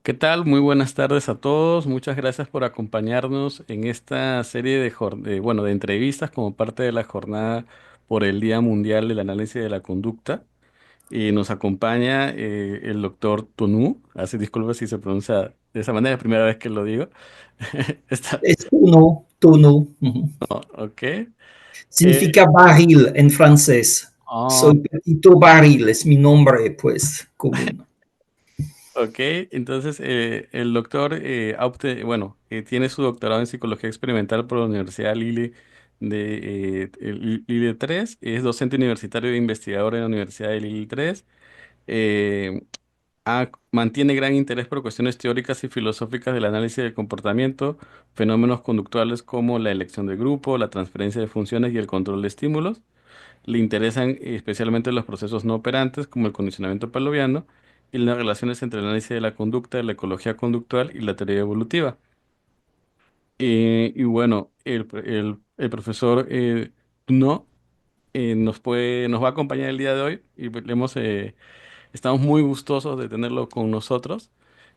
¿Qué tal? Muy buenas tardes a todos. Muchas gracias por acompañarnos en esta serie de entrevistas como parte de la jornada por el Día Mundial del Análisis de la Conducta. Y nos acompaña el doctor Tonu. Así disculpa si se pronuncia de esa manera, es la primera vez que lo digo. Está, Es uno, tono. no, ok. Eh, Significa barril en francés. ah, Soy Petito Barril, es mi nombre, pues, común. ok, entonces el doctor tiene su doctorado en psicología experimental por la Universidad Lille 3, es docente universitario e investigador en la Universidad de Lille 3. eh, Mantiene gran interés por cuestiones teóricas y filosóficas del análisis del comportamiento, fenómenos conductuales como la elección de grupo, la transferencia de funciones y el control de estímulos. Le interesan especialmente los procesos no operantes como el condicionamiento pavloviano y las relaciones entre el análisis de la conducta, la ecología conductual y la teoría evolutiva. El profesor no nos va a acompañar el día de hoy y estamos muy gustosos de tenerlo con nosotros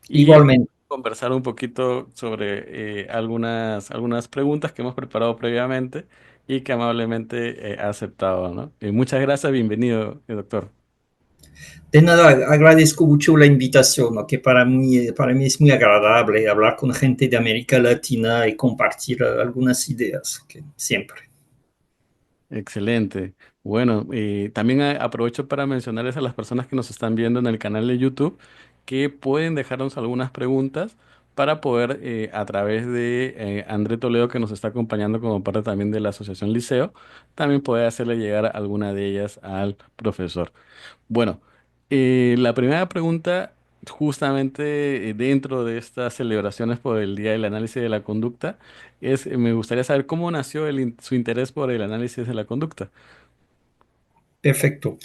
y Igualmente. conversar un poquito sobre algunas preguntas que hemos preparado previamente y que amablemente ha aceptado, ¿no? Muchas gracias, bienvenido, doctor. De nada, agradezco mucho la invitación, ¿no? Que para mí es muy agradable hablar con gente de América Latina y compartir algunas ideas, que siempre. Excelente. Bueno, también aprovecho para mencionarles a las personas que nos están viendo en el canal de YouTube que pueden dejarnos algunas preguntas para poder, a través de André Toledo, que nos está acompañando como parte también de la Asociación Liceo, también poder hacerle llegar alguna de ellas al profesor. Bueno, la primera pregunta, justamente dentro de estas celebraciones por el Día del Análisis de la Conducta, me gustaría saber cómo nació su interés por el análisis de la conducta. Perfecto.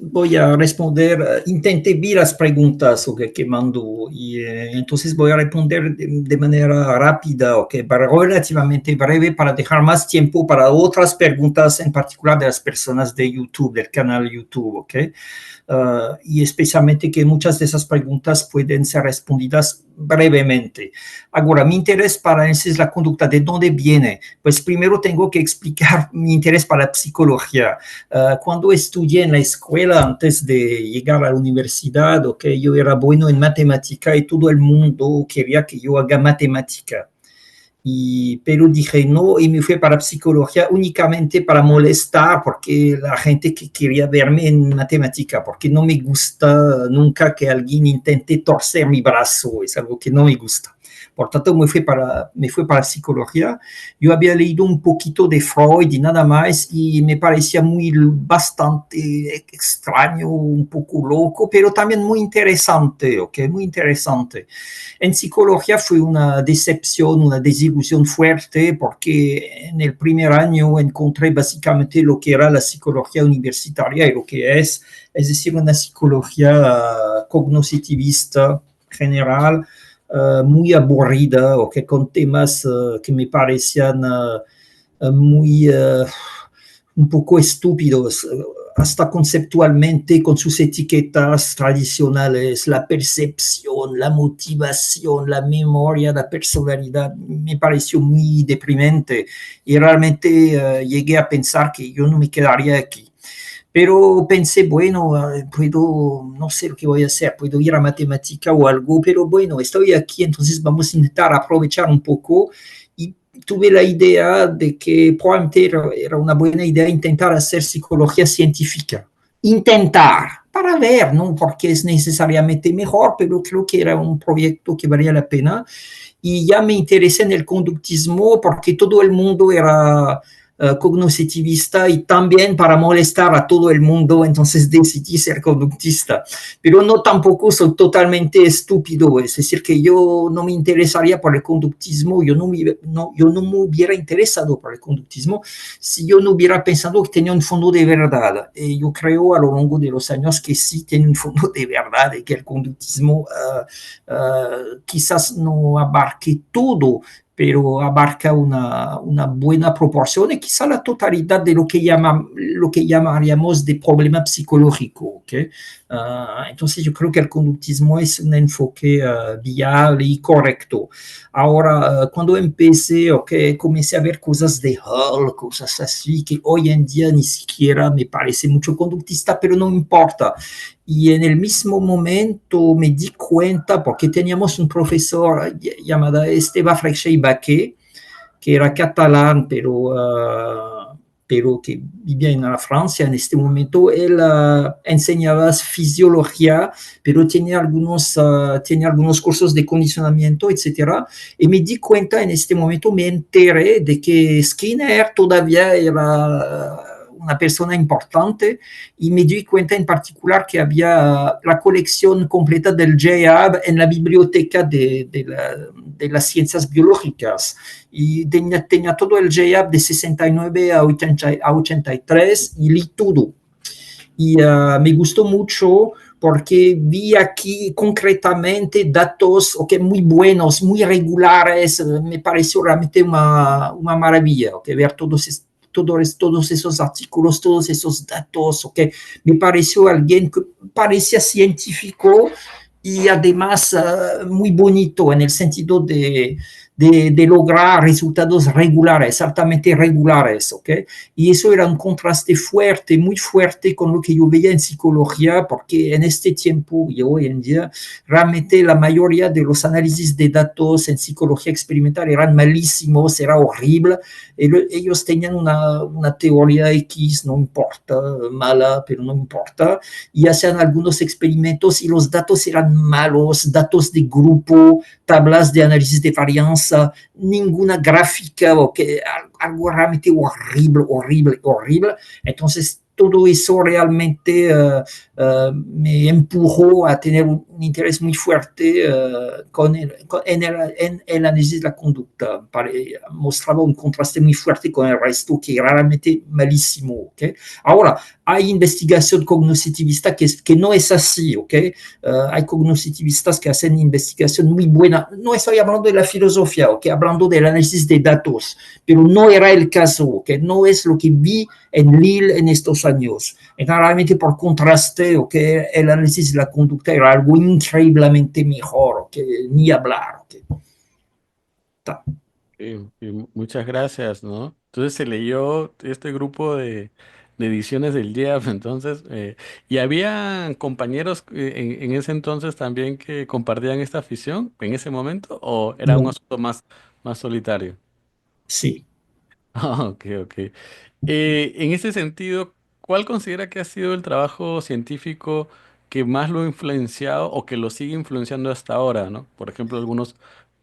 Voy a responder, intenté ver las preguntas que mandó y entonces voy a responder de manera rápida, para relativamente breve, para dejar más tiempo para otras preguntas, en particular de las personas de YouTube, del canal YouTube, y especialmente que muchas de esas preguntas pueden ser respondidas brevemente. Ahora, mi interés para es la conducta, ¿de dónde viene? Pues primero tengo que explicar mi interés para la psicología. Cuando estudié en la escuela, antes de llegar a la universidad, yo era bueno en matemática y todo el mundo quería que yo haga matemática. Pero dije no y me fui para psicología únicamente para molestar porque la gente que quería verme en matemática, porque no me gusta nunca que alguien intente torcer mi brazo, es algo que no me gusta. Por tanto, me fui para psicología. Yo había leído un poquito de Freud y nada más y me parecía bastante extraño, un poco loco, pero también muy interesante, muy interesante. En psicología fue una decepción, una desilusión fuerte, porque en el primer año encontré básicamente lo que era la psicología universitaria y lo que es decir, una psicología cognitivista general, muy aburrida, con temas que me parecían muy un poco estúpidos, hasta conceptualmente con sus etiquetas tradicionales, la percepción, la motivación, la memoria, la personalidad, me pareció muy deprimente y realmente llegué a pensar que yo no me quedaría aquí. Pero pensé, bueno, puedo, no sé lo que voy a hacer, puedo ir a matemática o algo, pero bueno, estoy aquí, entonces vamos a intentar aprovechar un poco y tuve la idea de que probablemente era una buena idea intentar hacer psicología científica. Intentar, para ver, ¿no? Porque es necesariamente mejor, pero creo que era un proyecto que valía la pena. Y ya me interesé en el conductismo porque todo el mundo era cognoscitivista y también para molestar a todo el mundo, entonces decidí ser conductista. Pero no tampoco soy totalmente estúpido, es decir, que yo no me interesaría por el conductismo, yo no me hubiera interesado por el conductismo si yo no hubiera pensado que tenía un fondo de verdad. Yo creo a lo largo de los años que sí tiene un fondo de verdad y que el conductismo quizás no abarque todo, pero abarca una buena proporción y quizá la totalidad de lo que llamaríamos de problema psicológico. ¿Okay? Entonces yo creo que el conductismo es un enfoque viable y correcto. Ahora, cuando empecé, okay, comencé a ver cosas de Hull, cosas así, que hoy en día ni siquiera me parece mucho conductista, pero no importa. Y en el mismo momento me di cuenta, porque teníamos un profesor llamado Esteve Freixet Baqué, que era catalán, pero que vivía en la Francia en este momento. Él enseñaba fisiología, pero tenía algunos cursos de condicionamiento, etcétera. Y me di cuenta en este momento, me enteré de que Skinner todavía era una persona importante y me di cuenta en particular que había la colección completa del JAB en la biblioteca de las ciencias biológicas y tenía todo el JAB de 69 a 83 y leí todo. Y me gustó mucho porque vi aquí concretamente datos muy buenos, muy regulares. Me pareció realmente una maravilla ver todos esos artículos, todos esos datos. Me pareció alguien que parecía científico y además muy bonito en el sentido de lograr resultados regulares, altamente regulares, ¿ok? Y eso era un contraste fuerte, muy fuerte con lo que yo veía en psicología, porque en este tiempo y hoy en día, realmente la mayoría de los análisis de datos en psicología experimental eran malísimos, era horrible. Ellos tenían una teoría X, no importa, mala, pero no importa, y hacían algunos experimentos y los datos eran malos, datos de grupo, tablas de análisis de varianza, ninguna gráfica, algo realmente horrible, horrible, horrible. Entonces, todo eso realmente me empujó a tener un interés muy fuerte en el análisis de la conducta. Mostraba un contraste muy fuerte con el resto, que era realmente malísimo. ¿Okay? Ahora, hay investigación cognitivista que no es así. ¿Okay? Hay cognitivistas que hacen investigación muy buena. No estoy hablando de la filosofía, ¿okay? Hablando del análisis de datos, pero no era el caso. ¿Okay? No es lo que vi en Lille en estos años. Realmente por contraste, ¿okay? El análisis de la conducta era algo increíblemente mejor, ¿okay? Ni hablar. ¿Okay? Muchas gracias, ¿no? Entonces se leyó este grupo de ediciones del JEF, entonces, ¿y había compañeros en ese entonces también que compartían esta afición en ese momento o era un No, asunto más solitario? sí. Ah, ok, ok. En ese sentido, ¿cuál considera que ha sido el trabajo científico que más lo ha influenciado o que lo sigue influenciando hasta ahora, ¿no? Por ejemplo, algunos,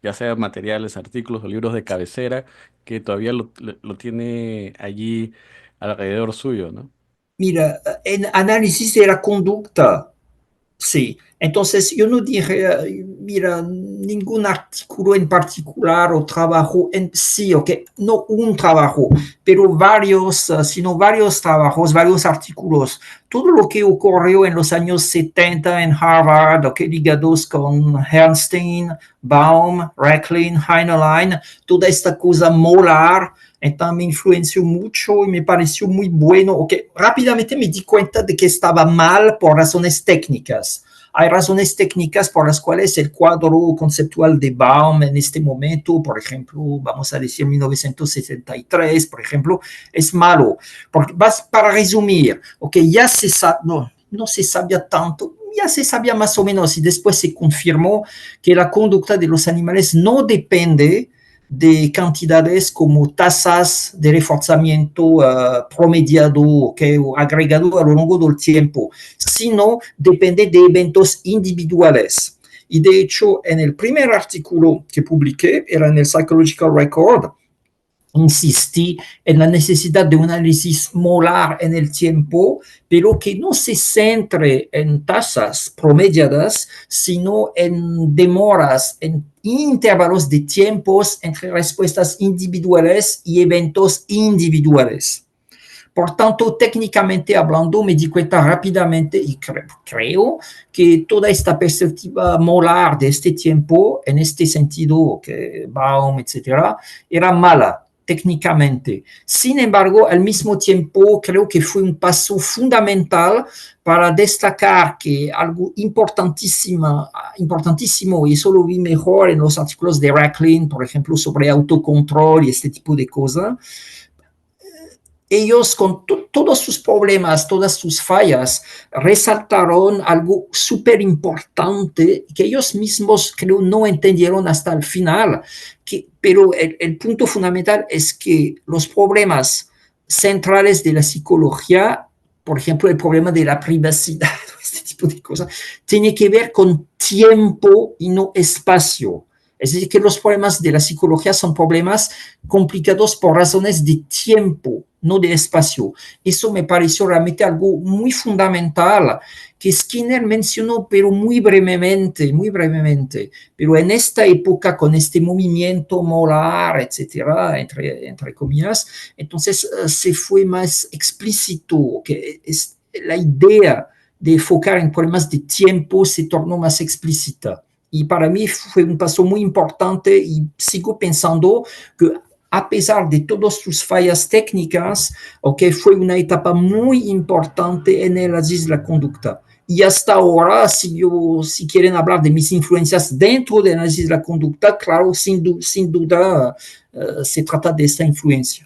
ya sea materiales, artículos o libros de cabecera, que todavía lo tiene allí alrededor suyo, ¿no? Mira, en análisis de la conducta, sí, entonces yo no dije, mira, ningún artículo en particular o trabajo en sí, ok, no un trabajo, pero varios, sino varios trabajos, varios artículos. Todo lo que ocurrió en los años 70 en Harvard, ok, ligados con Bernstein, Baum, Recklin, Heinlein, toda esta cosa molar, entonces me influenció mucho y me pareció muy bueno. Okay. Rápidamente me di cuenta de que estaba mal por razones técnicas. Hay razones técnicas por las cuales el cuadro conceptual de Baum en este momento, por ejemplo, vamos a decir 1973, por ejemplo, es malo. Porque para resumir, okay, ya se sabe, no se sabía tanto, ya se sabía más o menos y después se confirmó que la conducta de los animales no depende de cantidades como tasas de reforzamiento promediado okay, o agregado a lo largo del tiempo, sino depende de eventos individuales. Y de hecho, en el primer artículo que publiqué, era en el Psychological Record, insistí en la necesidad de un análisis molar en el tiempo, pero que no se centre en tasas promediadas, sino en demoras, en intervalos de tiempos entre respuestas individuales y eventos individuales. Por tanto, técnicamente hablando, me di cuenta rápidamente y creo que toda esta perspectiva molar de este tiempo, en este sentido que Baum, etcétera, era mala técnicamente. Sin embargo, al mismo tiempo, creo que fue un paso fundamental para destacar que algo importantísimo, y eso lo vi mejor en los artículos de Racklin, por ejemplo, sobre autocontrol y este tipo de cosas, ellos con todos sus problemas, todas sus fallas, resaltaron algo súper importante que ellos mismos creo no entendieron hasta el final, pero el punto fundamental es que los problemas centrales de la psicología, por ejemplo, el problema de la privacidad, este tipo de cosas, tiene que ver con tiempo y no espacio. Es decir, que los problemas de la psicología son problemas complicados por razones de tiempo, no de espacio. Eso me pareció realmente algo muy fundamental que Skinner mencionó, pero muy brevemente. Pero en esta época, con este movimiento molar, etcétera, entre comillas, entonces se fue más explícito, que es la idea de enfocar en problemas de tiempo se tornó más explícita. Y para mí fue un paso muy importante y sigo pensando que a pesar de todas sus fallas técnicas, okay, fue una etapa muy importante en el análisis de la conducta. Y hasta ahora, si quieren hablar de mis influencias dentro del análisis de la conducta, claro, sin duda se trata de esta influencia.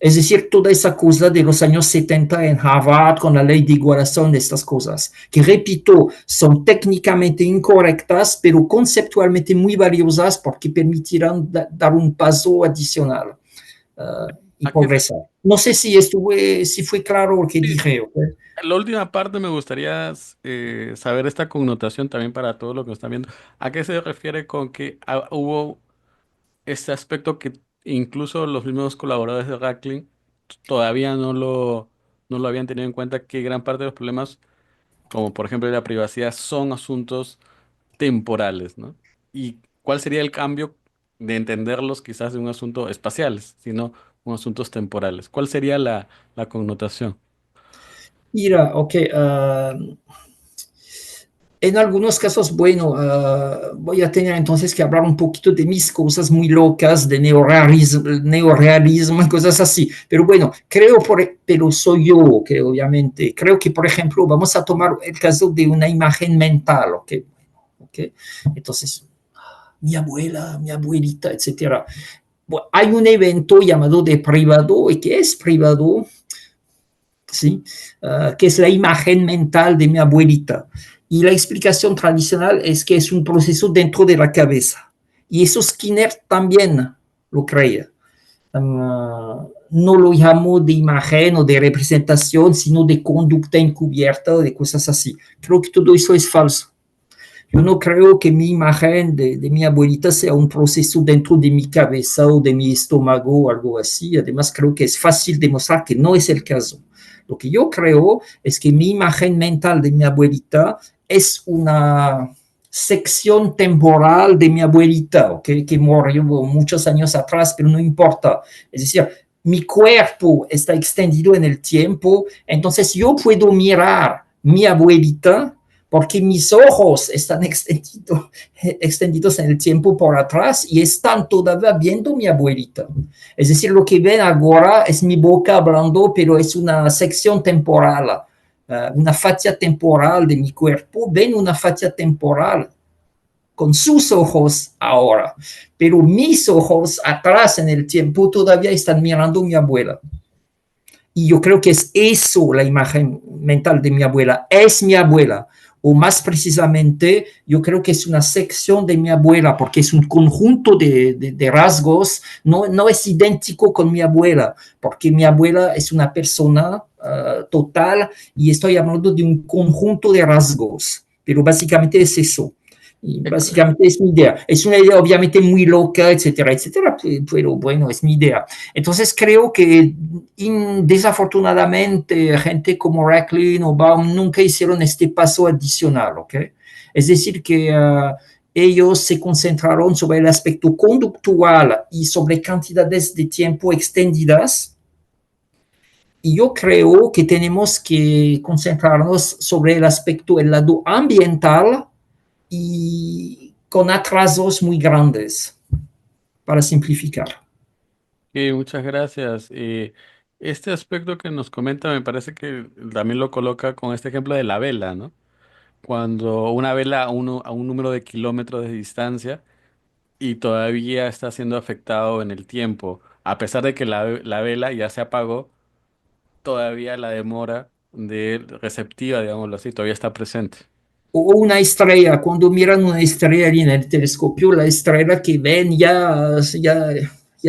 Es decir, toda esa cosa de los años 70 en Harvard con la ley de igualación de estas cosas, que repito, son técnicamente incorrectas, pero conceptualmente muy valiosas porque permitirán dar un paso adicional y ¿A qué se- progresar. No sé si fue claro lo que sí, dije. ¿Okay? la última parte me gustaría saber esta connotación también para todo lo que están viendo. ¿A qué se refiere con que hubo este aspecto que incluso los mismos colaboradores de Racklin todavía no lo habían tenido en cuenta, que gran parte de los problemas, como por ejemplo la privacidad, son asuntos temporales, ¿no? ¿Y cuál sería el cambio de entenderlos quizás de un asunto espaciales, sino un asuntos temporales? ¿Cuál sería la connotación? Mira, ok, en algunos casos, bueno, voy a tener entonces que hablar un poquito de mis cosas muy locas, de neorealismo, cosas así. Pero bueno, pero soy yo, que obviamente, creo que, por ejemplo, vamos a tomar el caso de una imagen mental, ¿ok? ¿Okay? Entonces, mi abuela, mi abuelita, etcétera. Bueno, hay un evento llamado de privado, y que es privado, ¿sí? Que es la imagen mental de mi abuelita. Y la explicación tradicional es que es un proceso dentro de la cabeza. Y eso Skinner también lo creía. No lo llamó de imagen o de representación, sino de conducta encubierta o de cosas así. Creo que todo eso es falso. Yo no creo que mi imagen de mi abuelita sea un proceso dentro de mi cabeza o de mi estómago o algo así. Además, creo que es fácil demostrar que no es el caso. Lo que yo creo es que mi imagen mental de mi abuelita es una sección temporal de mi abuelita, ¿okay? Que murió muchos años atrás, pero no importa. Es decir, mi cuerpo está extendido en el tiempo, entonces yo puedo mirar mi abuelita porque mis ojos están extendidos en el tiempo por atrás y están todavía viendo mi abuelita. Es decir, lo que ven ahora es mi boca hablando, pero es una sección temporal, una fascia temporal de mi cuerpo. Ven una fascia temporal con sus ojos ahora, pero mis ojos atrás en el tiempo todavía están mirando a mi abuela. Y yo creo que es eso la imagen mental de mi abuela. Es mi abuela. O más precisamente, yo creo que es una sección de mi abuela, porque es un conjunto de rasgos. No es idéntico con mi abuela, porque mi abuela es una persona total y estoy hablando de un conjunto de rasgos. Pero básicamente es eso. Y Ex- básicamente es mi idea. Es una idea obviamente muy loca, etcétera, etcétera, pero bueno, es mi idea. Entonces creo que desafortunadamente gente como Racklin o Baum nunca hicieron este paso adicional, ¿ok? Es decir, que ellos se concentraron sobre el aspecto conductual y sobre cantidades de tiempo extendidas. Y yo creo que tenemos que concentrarnos sobre el aspecto, el lado ambiental y con atrasos muy grandes, para simplificar. muchas gracias. Este aspecto que nos comenta me parece que también lo coloca con este ejemplo de la vela, ¿no? Cuando una vela a un número de kilómetros de distancia y todavía está siendo afectado en el tiempo, a pesar de que la vela ya se apagó, todavía la demora de receptiva, digámoslo así, todavía está presente. O una estrella, cuando miran una estrella en el telescopio, la estrella que ven ya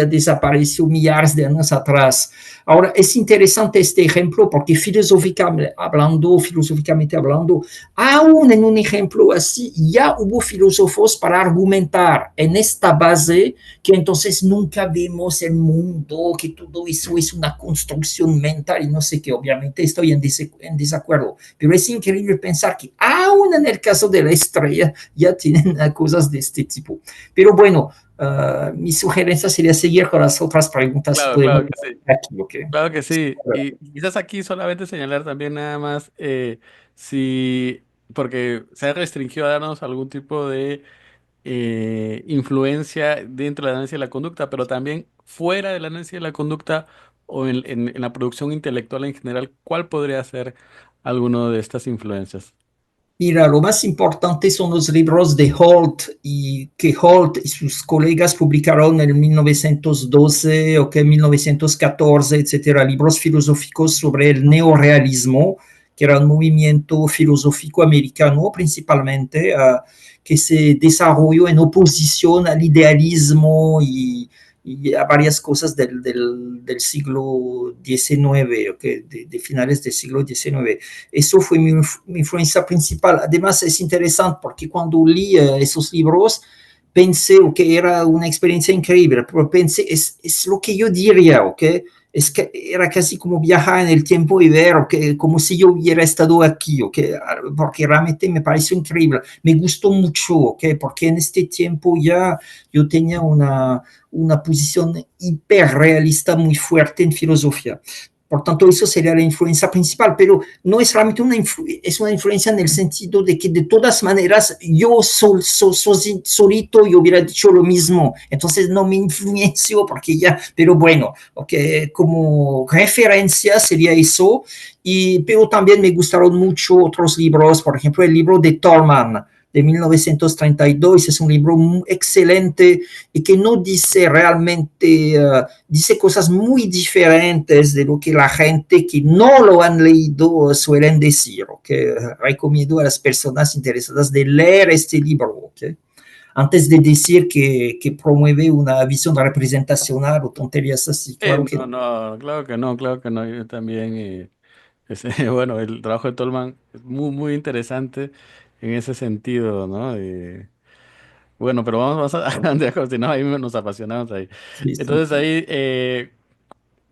desapareció millares de años atrás. Ahora, es interesante este ejemplo porque filosóficamente hablando, aún en un ejemplo así, ya hubo filósofos para argumentar en esta base que entonces nunca vemos el mundo, que todo eso es una construcción mental y no sé qué, obviamente estoy en desacuerdo, pero es increíble pensar que aún en el caso de la estrella ya tienen cosas de este tipo. Pero bueno, mi sugerencia sería seguir con las otras preguntas. Claro, Podemos claro que sí. aquí, ¿ok? Claro que sí. Y quizás aquí solamente señalar también nada más si, porque se ha restringido a darnos algún tipo de influencia dentro de la análisis de la conducta, pero también fuera de la análisis de la conducta o en la producción intelectual en general, ¿cuál podría ser alguno de estas influencias? Mira, lo más importante son los libros de Holt y que Holt y sus colegas publicaron en 1912 o que 1914, etcétera, libros filosóficos sobre el neorealismo, que era un movimiento filosófico americano principalmente, que se desarrolló en oposición al idealismo y a varias cosas del siglo XIX, okay, de finales del siglo XIX. Eso fue mi influencia principal. Además, es interesante porque cuando leí esos libros, pensé que era una experiencia increíble, pero pensé, es lo que yo diría, ¿ok? Es que era casi como viajar en el tiempo y ver, ¿ok? Como si yo hubiera estado aquí, ¿ok? Porque realmente me pareció increíble. Me gustó mucho, ¿ok? Porque en este tiempo ya yo tenía una posición hiperrealista muy fuerte en filosofía. Por tanto, eso sería la influencia principal, pero no es realmente es una influencia en el sentido de que de todas maneras yo solito yo hubiera dicho lo mismo, entonces no me influenció porque ya, pero bueno, okay, como referencia sería eso, pero también me gustaron mucho otros libros, por ejemplo el libro de Tolman, de 1932, es un libro excelente y que no dice realmente, dice cosas muy diferentes de lo que la gente que no lo han leído suelen decir, que recomiendo a las personas interesadas de leer este libro, ¿okay? Antes de decir que promueve una visión representacional o tonterías así, claro que No, no. no, claro que no, claro que no. Yo también, bueno, el trabajo de Tolman es muy, muy interesante en ese sentido, ¿no? Bueno, pero vamos a dejar, si no, ahí nos apasionamos ahí. Sí, sí, Entonces sí. ahí,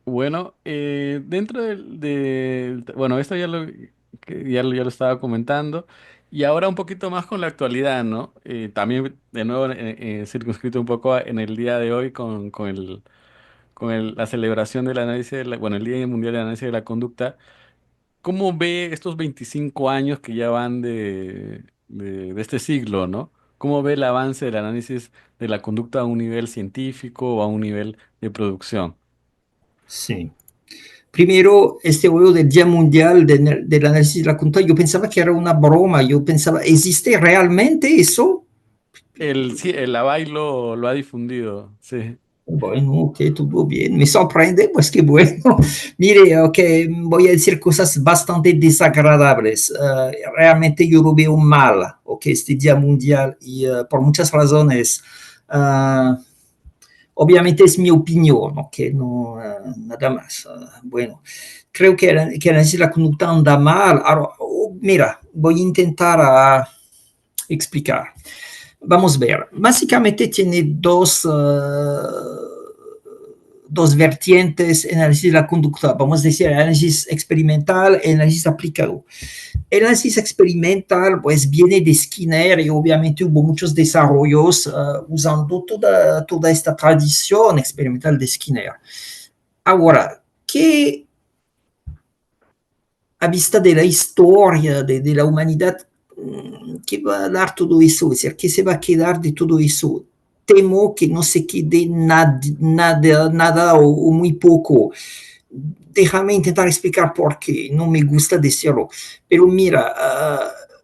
bueno, dentro bueno, esto ya lo estaba comentando, y ahora un poquito más con la actualidad, ¿no? También, de nuevo, circunscrito un poco en el día de hoy la celebración del análisis, bueno, el Día Mundial del Análisis de la Conducta. ¿Cómo ve estos 25 años que ya van de este siglo, ¿no? ¿Cómo ve el avance del análisis de la conducta a un nivel científico o a un nivel de producción? Sí. Primero, este juego del Día Mundial del Análisis de la Conducta, yo pensaba que era una broma, yo pensaba, ¿existe realmente eso? Sí, el Abay lo ha difundido, sí. Bueno, ok, todo bien. Me sorprende, pues qué bueno. Mire, ok, voy a decir cosas bastante desagradables. Realmente yo lo veo mal, ok, este Día Mundial y por muchas razones. Uh, obviamente es mi opinión, ok, no, nada más. Bueno, creo que la conducta anda mal. Ahora, mira, voy a intentar explicar. Vamos a ver, básicamente tiene dos vertientes en análisis de la conducta, vamos a decir análisis experimental y análisis aplicado. El análisis experimental pues viene de Skinner y obviamente hubo muchos desarrollos usando toda esta tradición experimental de Skinner. Ahora, ¿qué a vista de la historia de la humanidad, ¿qué va a dar todo eso? Es decir, ¿qué se va a quedar de todo eso? Temo que no se quede nada o muy poco. Déjame intentar explicar por qué, no me gusta decirlo. Pero mira,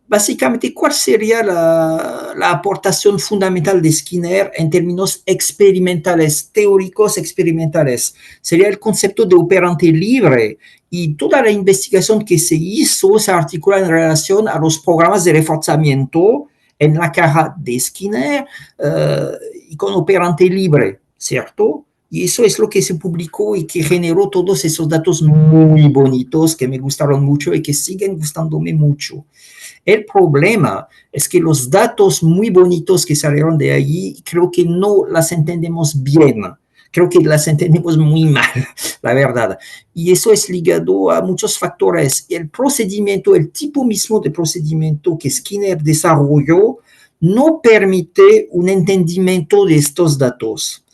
básicamente, ¿cuál sería la aportación fundamental de Skinner en términos experimentales, teóricos experimentales? Sería el concepto de operante libre, y toda la investigación que se hizo se articula en relación a los programas de reforzamiento en la caja de Skinner y con operante libre, ¿cierto? Y eso es lo que se publicó y que generó todos esos datos muy bonitos que me gustaron mucho y que siguen gustándome mucho. El problema es que los datos muy bonitos que salieron de allí, creo que no las entendemos bien. Creo que las entendemos muy mal, la verdad. Y eso es ligado a muchos factores. El procedimiento, el tipo mismo de procedimiento que Skinner desarrolló, no permite un entendimiento de estos datos.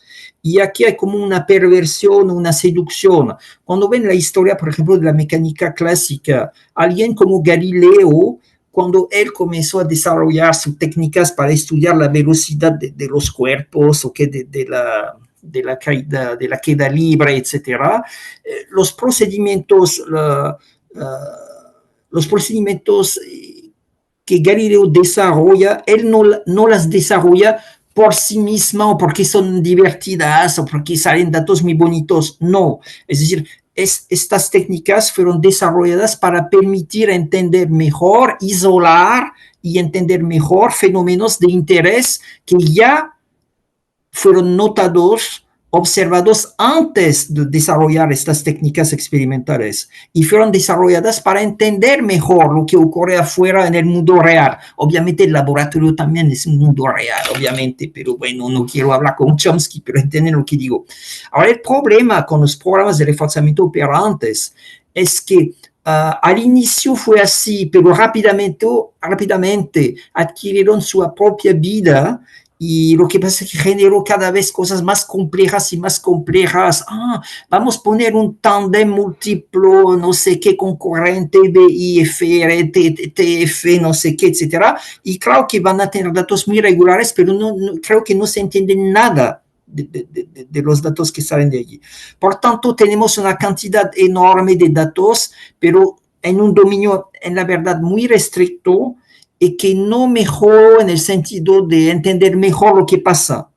Y aquí hay como una perversión, una seducción. Cuando ven la historia, por ejemplo, de la mecánica clásica, alguien como Galileo, cuando él comenzó a desarrollar sus técnicas para estudiar la velocidad de los cuerpos o que de la queda libre, etcétera, los procedimientos, los procedimientos que Galileo desarrolla, él no las desarrolla por sí misma o porque son divertidas o porque salen datos muy bonitos, no. Es decir, estas técnicas fueron desarrolladas para permitir entender mejor, isolar y entender mejor fenómenos de interés que ya fueron notados, observados antes de desarrollar estas técnicas experimentales y fueron desarrolladas para entender mejor lo que ocurre afuera en el mundo real. Obviamente el laboratorio también es un mundo real, obviamente, pero bueno, no quiero hablar con Chomsky, pero entienden lo que digo. Ahora, el problema con los programas de reforzamiento operantes es que al inicio fue así, pero rápidamente adquirieron su propia vida y lo que pasa es que generó cada vez cosas más complejas y más complejas. Vamos a poner un tándem múltiplo, no sé qué, concurrente, BIFR, TF, no sé qué, etcétera. Y claro que van a tener datos muy regulares, pero creo que no se entiende nada de los datos que salen de allí. Por tanto, tenemos una cantidad enorme de datos, pero en un dominio, en la verdad, muy restricto, y que no mejoró en el sentido de entender mejor lo que pasa.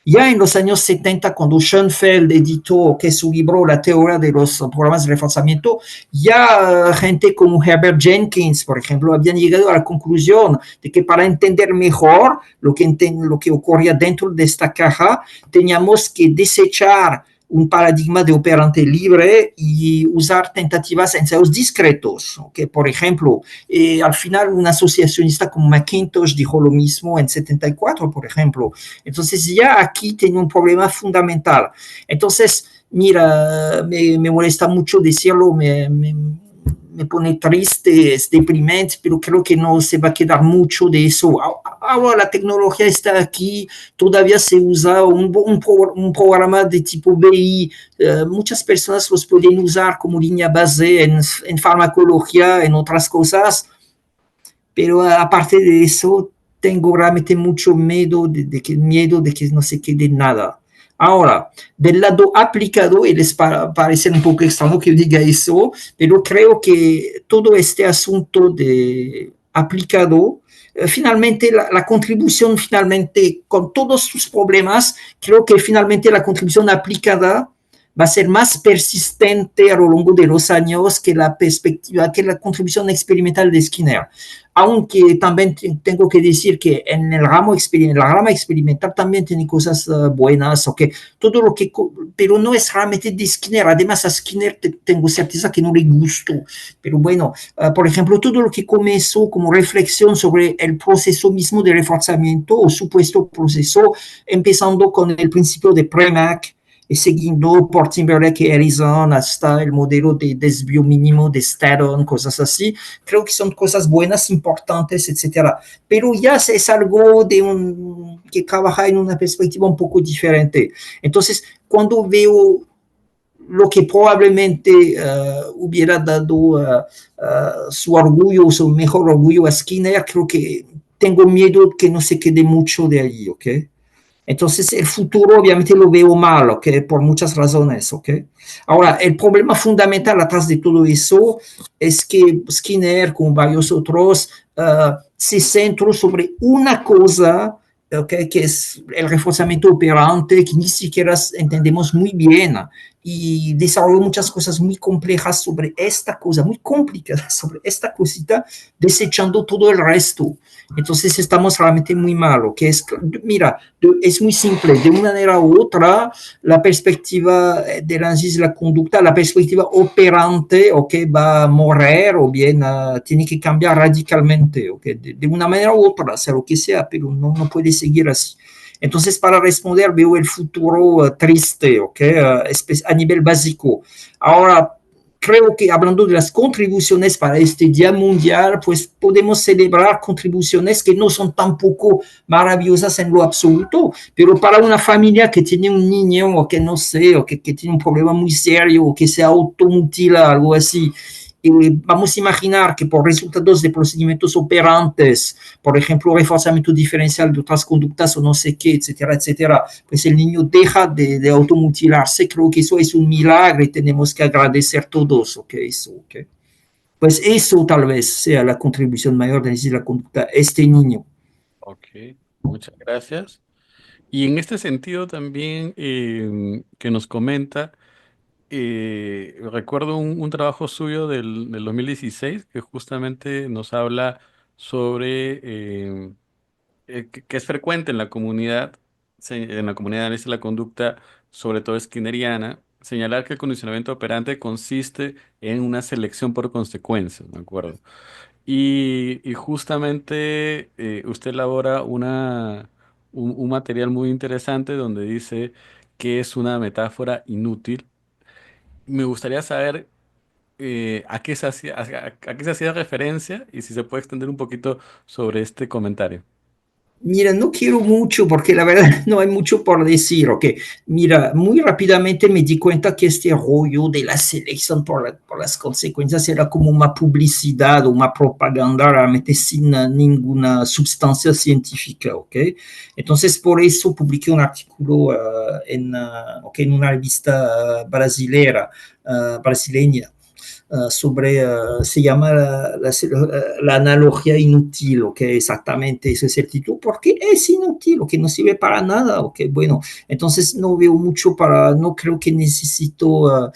Ya en los años 70, cuando Schoenfeld editó que su libro La teoría de los programas de reforzamiento, ya gente como Herbert Jenkins, por ejemplo, habían llegado a la conclusión de que para entender mejor lo que ocurría dentro de esta caja, teníamos que desechar un paradigma de operante libre y usar tentativas, ensayos discretos. ¿Okay? Por ejemplo, al final un asociacionista como McIntosh dijo lo mismo en 74, por ejemplo. Entonces ya aquí tiene un problema fundamental. Entonces, mira, me molesta mucho decirlo, me pone triste, es deprimente, pero creo que no se va a quedar mucho de eso. Ahora la tecnología está aquí, todavía se usa un programa de tipo BI, muchas personas los pueden usar como línea base en farmacología, en otras cosas, pero aparte de eso, tengo realmente mucho miedo de que no se quede nada. Ahora, del lado aplicado, y les parece un poco extraño que diga eso, pero creo que todo este asunto de aplicado, finalmente la contribución, finalmente, con todos sus problemas, creo que finalmente la contribución aplicada va a ser más persistente a lo largo de los años que la perspectiva, que la contribución experimental de Skinner. Aunque también tengo que decir que en la rama experimental también tiene cosas buenas, okay. Todo lo que, pero no es realmente de Skinner. Además, a Skinner tengo certeza que no le gustó. Pero bueno, por ejemplo, todo lo que comenzó como reflexión sobre el proceso mismo de reforzamiento o supuesto proceso, empezando con el principio de Premack, y siguiendo por Timberlake y Ellison hasta el modelo de desvío mínimo de Staddon, cosas así. Creo que son cosas buenas, importantes, etcétera. Pero ya es algo de que trabaja en una perspectiva un poco diferente. Entonces, cuando veo lo que probablemente hubiera dado su orgullo, su mejor orgullo a Skinner, creo que tengo miedo que no se quede mucho de ahí, ¿ok? Entonces, el futuro obviamente lo veo mal, ¿ok? Por muchas razones, ¿ok? Ahora, el problema fundamental atrás de todo eso es que Skinner, como varios otros, se centró sobre una cosa, ¿ok? Que es el reforzamiento operante, que ni siquiera entendemos muy bien, y desarrolló muchas cosas muy complejas sobre esta cosa, muy complicadas sobre esta cosita, desechando todo el resto. Entonces estamos realmente muy mal, que es, mira, es muy simple, de una manera u otra, la perspectiva del análisis de la conducta, la perspectiva operante, o que va a morir o bien tiene que cambiar radicalmente, okay, de una manera u otra, sea lo que sea, pero no puede seguir así. Entonces, para responder, veo el futuro triste, okay, a nivel básico. Ahora, creo que hablando de las contribuciones para este Día Mundial, pues podemos celebrar contribuciones que no son tampoco maravillosas en lo absoluto, pero para una familia que tiene un niño o que no sé, o que tiene un problema muy serio o que se automutila, algo así, vamos a imaginar que por resultados de procedimientos operantes, por ejemplo, reforzamiento diferencial de otras conductas o no sé qué, etcétera, etcétera, pues el niño deja de automutilarse. Creo que eso es un milagro y tenemos que agradecer todos, ¿ok? Eso, ¿ok? Pues eso tal vez sea la contribución mayor de decir la conducta este niño. Ok, muchas gracias. Y en este sentido también que nos comenta, recuerdo un trabajo suyo del 2016 que justamente nos habla sobre que es frecuente en la comunidad, en la comunidad de análisis de la conducta, sobre todo skinneriana, señalar que el condicionamiento operante consiste en una selección por consecuencias, ¿me acuerdo? Y justamente usted elabora un material muy interesante donde dice que es una metáfora inútil. Me gustaría saber a qué se hacía, a qué se hacía referencia y si se puede extender un poquito sobre este comentario. Mira, no quiero mucho porque la verdad no hay mucho por decir, ¿ok? Mira, muy rápidamente me di cuenta que este rollo de la selección por las consecuencias era como una publicidad o una propaganda realmente sin ninguna sustancia científica, ¿ok? Entonces, por eso publiqué un artículo okay, en una revista brasileña sobre, se llama la analogía inútil, o que exactamente ese es el título, porque es inútil, o que no sirve para nada, o que bueno, entonces no veo mucho para, no creo que necesito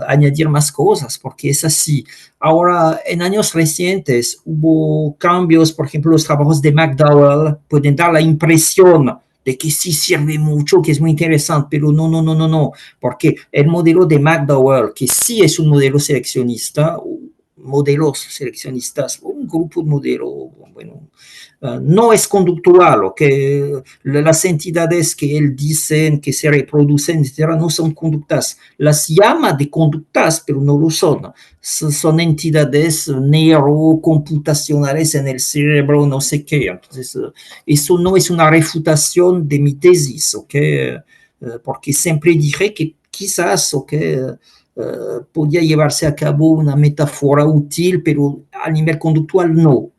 añadir más cosas, porque es así. Ahora, en años recientes hubo cambios, por ejemplo, los trabajos de McDowell pueden dar la impresión de que sí sirve mucho, que es muy interesante, pero no, porque el modelo de McDowell, que sí es un modelo seleccionista, modelos seleccionistas, un grupo de modelo, bueno, no es conductual, que las entidades que él dicen que se reproducen, etcétera, no son conductas. Las llama de conductas, pero no lo son. Son entidades neurocomputacionales en el cerebro, no sé qué. Entonces, eso no es una refutación de mi tesis, ¿ok? Porque siempre dije que quizás, ¿ok? Podía llevarse a cabo una metáfora útil, pero a nivel conductual no.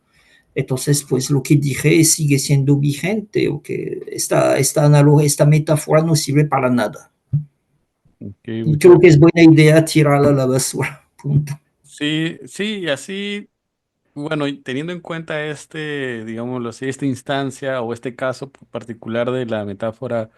Entonces, pues lo que dije sigue siendo vigente, o que esta metáfora no sirve para nada. Ok, Y muchas creo que es buena idea tirarla a la basura. Punto. Sí, sí, y así, bueno, y teniendo en cuenta digámoslo así, esta instancia o este caso particular de la metáfora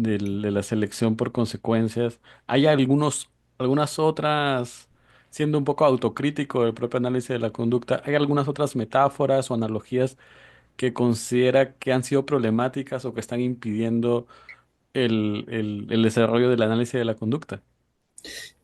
de la selección por consecuencias, ¿hay algunas otras, siendo un poco autocrítico del propio análisis de la conducta, hay algunas otras metáforas o analogías que considera que han sido problemáticas o que están impidiendo el desarrollo del análisis de la conducta?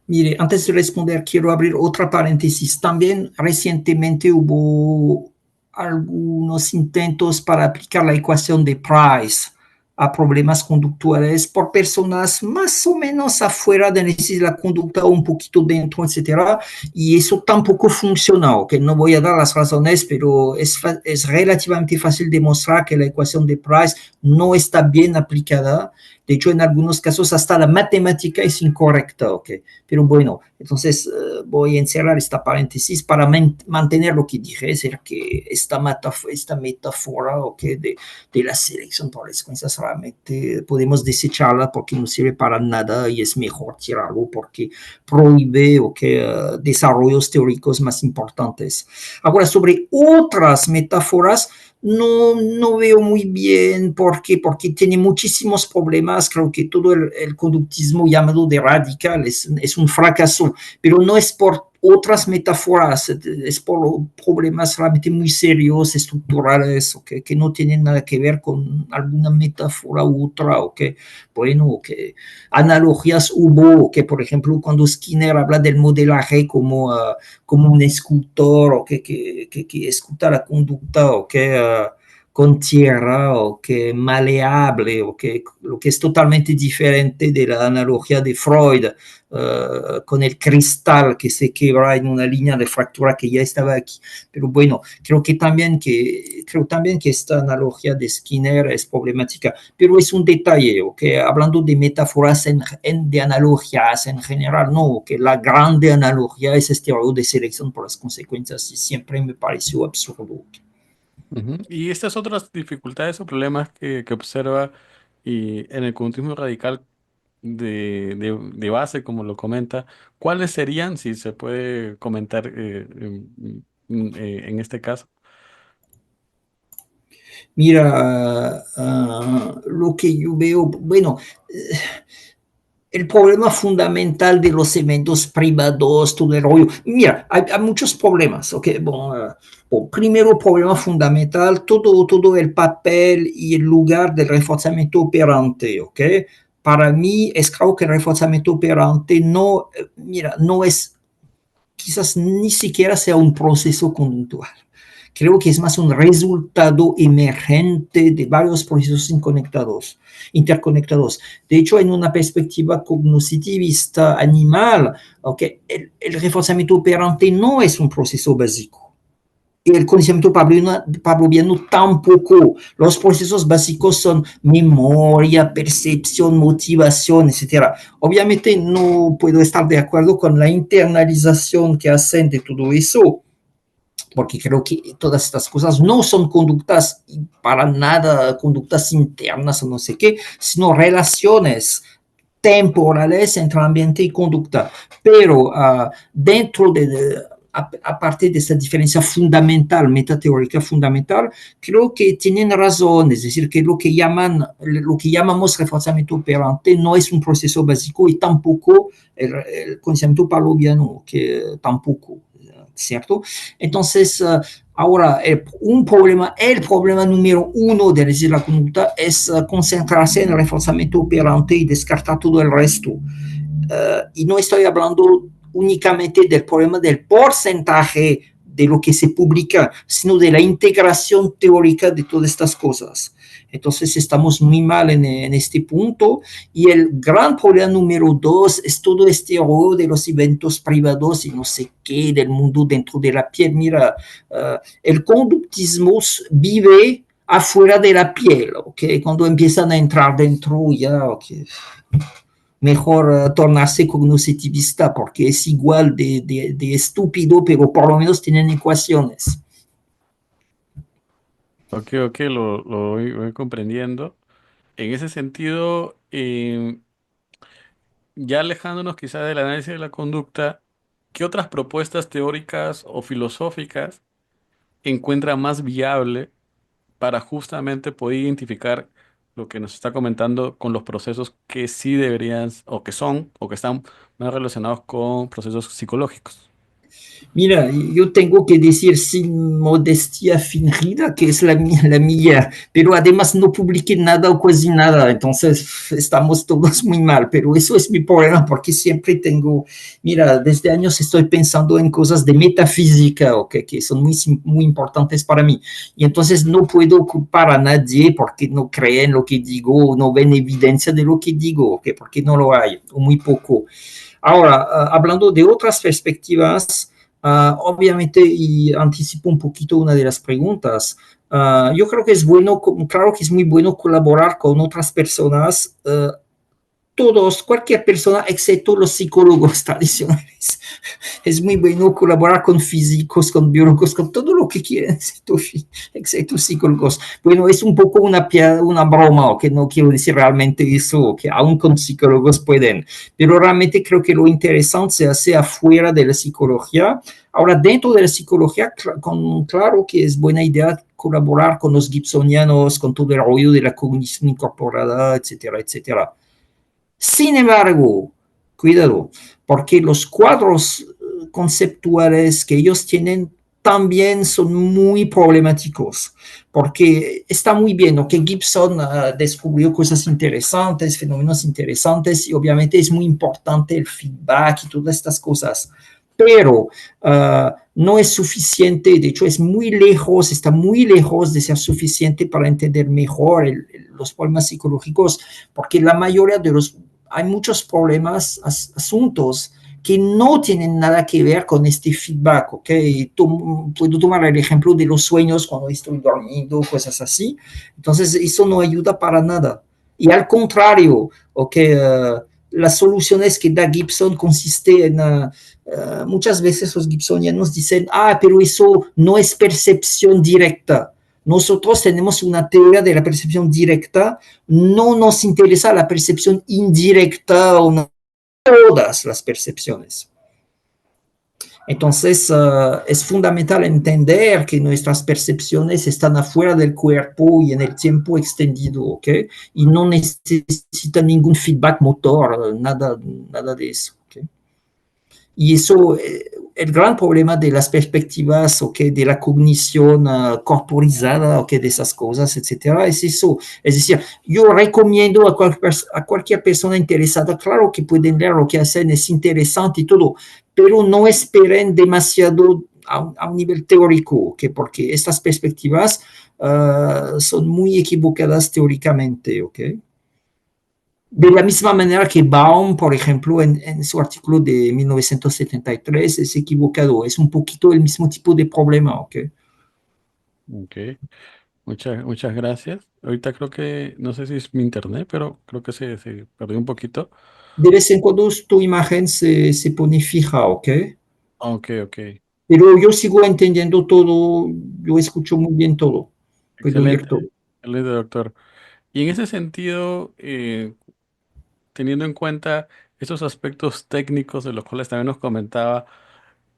Mire, antes de responder, quiero abrir otra paréntesis. También recientemente hubo algunos intentos para aplicar la ecuación de Price a problemas conductuales por personas más o menos afuera de la conducta, un poquito dentro, etcétera, y eso tampoco funcionó, que no voy a dar las razones, pero es relativamente fácil demostrar que la ecuación de Price no está bien aplicada. De hecho, en algunos casos hasta la matemática es incorrecta, ¿ok? Pero bueno, entonces voy a encerrar esta paréntesis para mantener lo que dije, es decir, que esta metáfora okay, de la selección por las consecuencias realmente podemos desecharla porque no sirve para nada y es mejor tirarlo porque prohíbe okay, desarrollos teóricos más importantes. Ahora, sobre otras metáforas, no veo muy bien porque tiene muchísimos problemas. Creo que todo el conductismo llamado de radical es un fracaso, pero no es por otras metáforas, es por problemas realmente muy serios, estructurales, okay, que no tienen nada que ver con alguna metáfora u otra, okay. Bueno, okay. Analogías hubo, que por ejemplo cuando Skinner habla del modelaje como un escultor o que escuta la conducta o que con tierra o que maleable o que lo que es totalmente diferente de la analogía de Freud con el cristal que se quebra en una línea de fractura que ya estaba aquí. Pero bueno, creo también que esta analogía de Skinner es problemática, pero es un detalle, que hablando de metáforas de analogías en general, no, que la grande analogía es este rollo de selección por las consecuencias y siempre me pareció absurdo. Ujú. Y estas otras dificultades o problemas que observa y en el conductismo radical de base, como lo comenta, ¿cuáles serían, si se puede comentar en este caso? Mira, lo que yo veo, bueno, el problema fundamental de los eventos privados, todo el rollo. Mira, hay muchos problemas, ¿ok? Bon, primero problema fundamental, todo el papel y el lugar del reforzamiento operante, ¿ok? Para mí es claro que el reforzamiento operante no, mira, no es, quizás ni siquiera sea un proceso conductual. Creo que es más un resultado emergente de varios procesos interconectados. De hecho, en una perspectiva cognitivista animal, okay, el reforzamiento operante no es un proceso básico. El condicionamiento pavloviano tampoco. Los procesos básicos son memoria, percepción, motivación, etcétera. Obviamente no puedo estar de acuerdo con la internalización que hacen de todo eso, porque creo que todas estas cosas no son conductas para nada, conductas internas o no sé qué, sino relaciones temporales entre ambiente y conducta. Pero dentro a partir de esta diferencia fundamental, metateórica fundamental, creo que tienen razón, es decir, que lo que llamamos reforzamiento operante no es un proceso básico y tampoco el conocimiento pavloviano, que tampoco, ¿cierto? Entonces, ahora, el problema número uno de decir la conducta es concentrarse en el reforzamiento operante y descartar todo el resto. Y no estoy hablando únicamente del problema del porcentaje de lo que se publica, sino de la integración teórica de todas estas cosas. Entonces estamos muy mal en este punto y el gran problema número dos es todo este rollo de los eventos privados y no sé qué, del mundo dentro de la piel. Mira, el conductismo vive afuera de la piel, ¿ok? Cuando empiezan a entrar dentro ya, ¿ok? Mejor tornarse cognitivista porque es igual de estúpido, pero por lo menos tienen ecuaciones. Ok, ok, voy comprendiendo. En ese sentido, ya alejándonos quizá del análisis de la conducta, ¿qué otras propuestas teóricas o filosóficas encuentra más viable para justamente poder identificar lo que nos está comentando con los procesos que sí deberían, o que son, o que están más relacionados con procesos psicológicos. Mira, yo tengo que decir sin modestia fingida que es la mía, pero además no publiqué nada o casi nada, entonces estamos todos muy mal, pero eso es mi problema porque siempre tengo, mira, desde años estoy pensando en cosas de metafísica, okay, que son muy importantes para mí, y entonces no puedo culpar a nadie porque no creen lo que digo, no ven evidencia de lo que digo, okay, porque no lo hay, o muy poco. Ahora, hablando de otras perspectivas, obviamente, y anticipo un poquito una de las preguntas, yo creo que es bueno, claro que es muy bueno colaborar con otras personas, todos, cualquier persona, excepto los psicólogos tradicionales. Es muy bueno colaborar con físicos, con biólogos, con todo lo que quieran, excepto psicólogos. Bueno, es un poco una broma, que no quiero decir realmente eso, que aún con psicólogos pueden, pero realmente creo que lo interesante se hace afuera de la psicología. Ahora, dentro de la psicología, claro que es buena idea colaborar con los gibsonianos, con todo el rollo de la cognición incorporada, etcétera, etcétera. Sin embargo, cuidado, porque los cuadros conceptuales que ellos tienen también son muy problemáticos, porque está muy bien, ¿no? Que Gibson descubrió cosas interesantes, fenómenos interesantes, y obviamente es muy importante el feedback y todas estas cosas, pero no es suficiente, de hecho es muy lejos, está muy lejos de ser suficiente para entender mejor los problemas psicológicos, porque la mayoría de los hay muchos problemas, asuntos que no tienen nada que ver con este feedback, ¿ok? Puedo tomar el ejemplo de los sueños cuando estoy durmiendo, cosas así. Entonces, eso no ayuda para nada. Y al contrario, ¿ok? Las soluciones que da Gibson consiste en, muchas veces los gibsonianos dicen, pero eso no es percepción directa. Nosotros tenemos una teoría de la percepción directa, no nos interesa la percepción indirecta o no, todas las percepciones. Entonces, es fundamental entender que nuestras percepciones están afuera del cuerpo y en el tiempo extendido, ¿ok? Y no necesitan ningún feedback motor, nada de eso, ¿ok? Y eso, el gran problema de las perspectivas, okay, de la cognición corporizada, okay, de esas cosas, etcétera, es eso. Es decir, yo recomiendo a cualquier persona interesada, claro que pueden leer lo que hacen, es interesante y todo, pero no esperen demasiado a un nivel teórico, okay, porque estas perspectivas son muy equivocadas teóricamente, ¿ok? De la misma manera que Baum, por ejemplo, en su artículo de 1973, es equivocado. Es un poquito el mismo tipo de problema, ¿ok? Ok, muchas gracias. Ahorita creo que, no sé si es mi internet, pero creo que se perdió un poquito. De vez en cuando tu imagen se pone fija, ¿ok? Ok, ok, Pero yo sigo entendiendo todo, yo escucho muy bien todo, puedo oír excelente, todo. excelente, doctor. Y en ese sentido, teniendo en cuenta esos aspectos técnicos de los cuales también nos comentaba,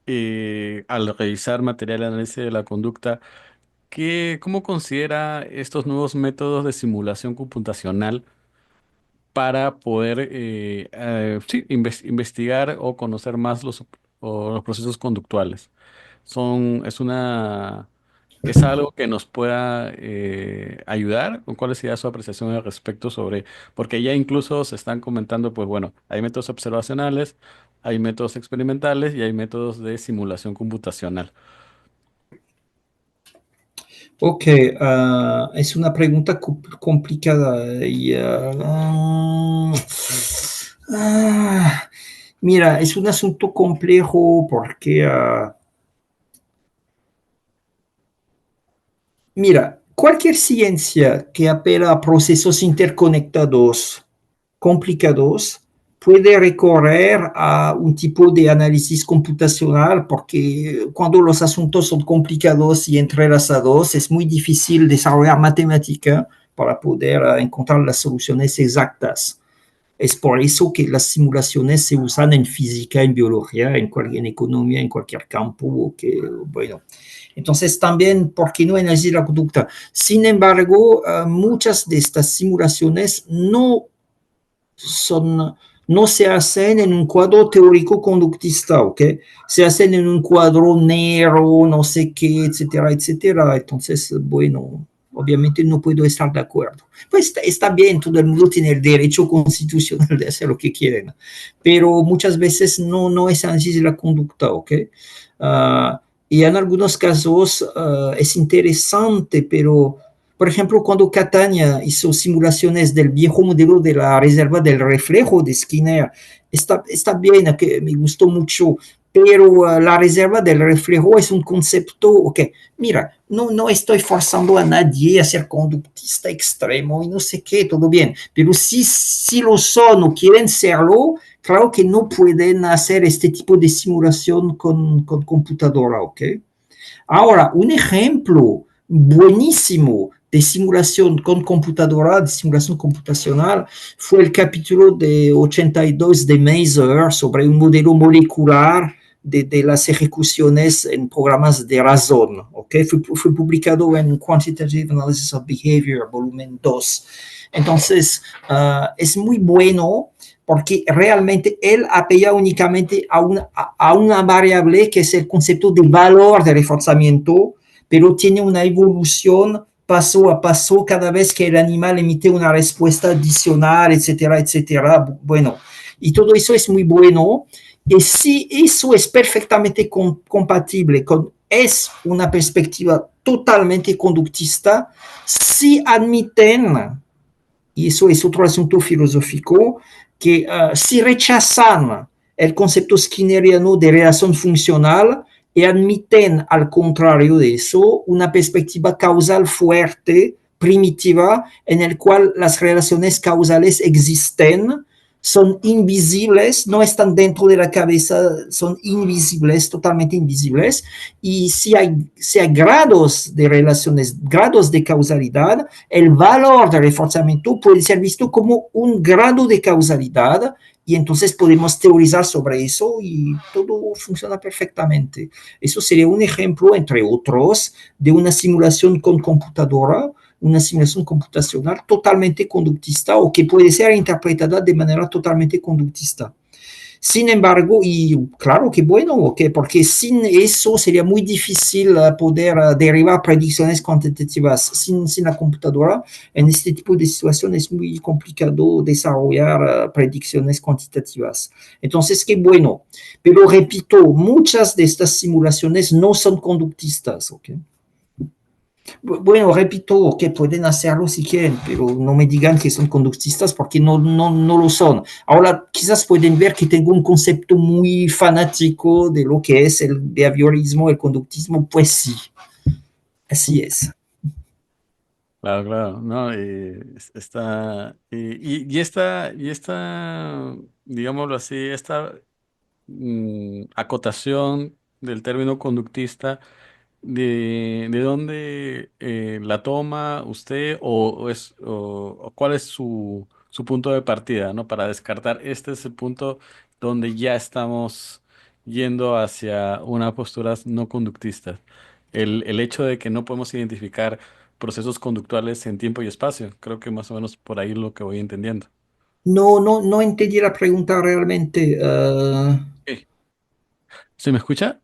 al revisar material de análisis de la conducta, ¿cómo considera estos nuevos métodos de simulación computacional para poder sí, investigar o conocer más los procesos conductuales? ¿Es algo que nos pueda ayudar? ¿O cuál sería su apreciación al respecto sobre, porque ya incluso se están comentando, pues bueno, hay métodos observacionales, hay métodos experimentales y hay métodos de simulación computacional? Ok, es una pregunta complicada. Mira, es un asunto complejo porque mira, cualquier ciencia que apela a procesos interconectados complicados puede recorrer a un tipo de análisis computacional porque cuando los asuntos son complicados y entrelazados es muy difícil desarrollar matemática para poder encontrar las soluciones exactas. Es por eso que las simulaciones se usan en física, en biología, en economía, en cualquier campo. Que, bueno, Entonces, también, ¿por qué no análisis de la conducta? Sin embargo, muchas de estas simulaciones son, no se hacen en un cuadro teórico conductista, ¿ok? Se hacen en un cuadro negro, no sé qué, etcétera, etcétera. Entonces, bueno, obviamente no puedo estar de acuerdo. Pues está bien, todo el mundo tiene el derecho constitucional de hacer lo que quieren, pero muchas veces no es análisis de la conducta, ¿ok? Uh, y en algunos casos es interesante, pero por ejemplo, cuando Catania hizo simulaciones del viejo modelo de la reserva del reflejo de Skinner, está bien, que me gustó mucho, pero la reserva del reflejo es un concepto, ok, mira, no estoy forzando a nadie a ser conductista extremo y no sé qué, todo bien, pero si lo son o quieren serlo, claro que no pueden hacer este tipo de simulación con computadora, ok. Ahora, un ejemplo buenísimo de simulación con computadora, de simulación computacional, fue el capítulo de 82 de Maser sobre un modelo molecular de las ejecuciones en programas de razón. ¿Okay? Fue publicado en Quantitative Analysis of Behavior, volumen 2. Entonces, es muy bueno porque realmente él apela únicamente a una variable que es el concepto de valor de reforzamiento, pero tiene una evolución paso a paso cada vez que el animal emite una respuesta adicional, etcétera, etcétera. Bueno, y todo eso es muy bueno. Y si eso es perfectamente compatible con, es una perspectiva totalmente conductista, si admiten, y eso es otro asunto filosófico, que si rechazan el concepto skinneriano de relación funcional y admiten, al contrario de eso, una perspectiva causal fuerte, primitiva, en el cual las relaciones causales existen, son invisibles, no están dentro de la cabeza, son invisibles, totalmente invisibles, y si hay grados de relaciones, grados de causalidad, el valor de reforzamiento puede ser visto como un grado de causalidad y entonces podemos teorizar sobre eso y todo funciona perfectamente. Eso sería un ejemplo, entre otros, de una simulación con computadora, una simulación computacional totalmente conductista o que puede ser interpretada de manera totalmente conductista. Sin embargo, y claro que bueno, okay, porque sin eso sería muy difícil poder derivar predicciones cuantitativas. Sin la computadora, en este tipo de situaciones es muy complicado desarrollar predicciones cuantitativas. Entonces, qué bueno. Pero repito, muchas de estas simulaciones no son conductistas. Okay. Bueno, repito que pueden hacerlo si quieren, pero no me digan que son conductistas porque no lo son. Ahora, quizás pueden ver que tengo un concepto muy fanático de lo que es el behaviorismo, el conductismo, pues sí, así es. Claro, claro, no, está, digámoslo así, esta acotación del término conductista, ¿de dónde la toma usted o cuál es su punto de partida, ¿no? Para descartar, este es el punto donde ya estamos yendo hacia una postura no conductista. El hecho de que no podemos identificar procesos conductuales en tiempo y espacio. Creo que más o menos por ahí lo que voy entendiendo. No entendí la pregunta realmente. Ok. ¿Se me escucha?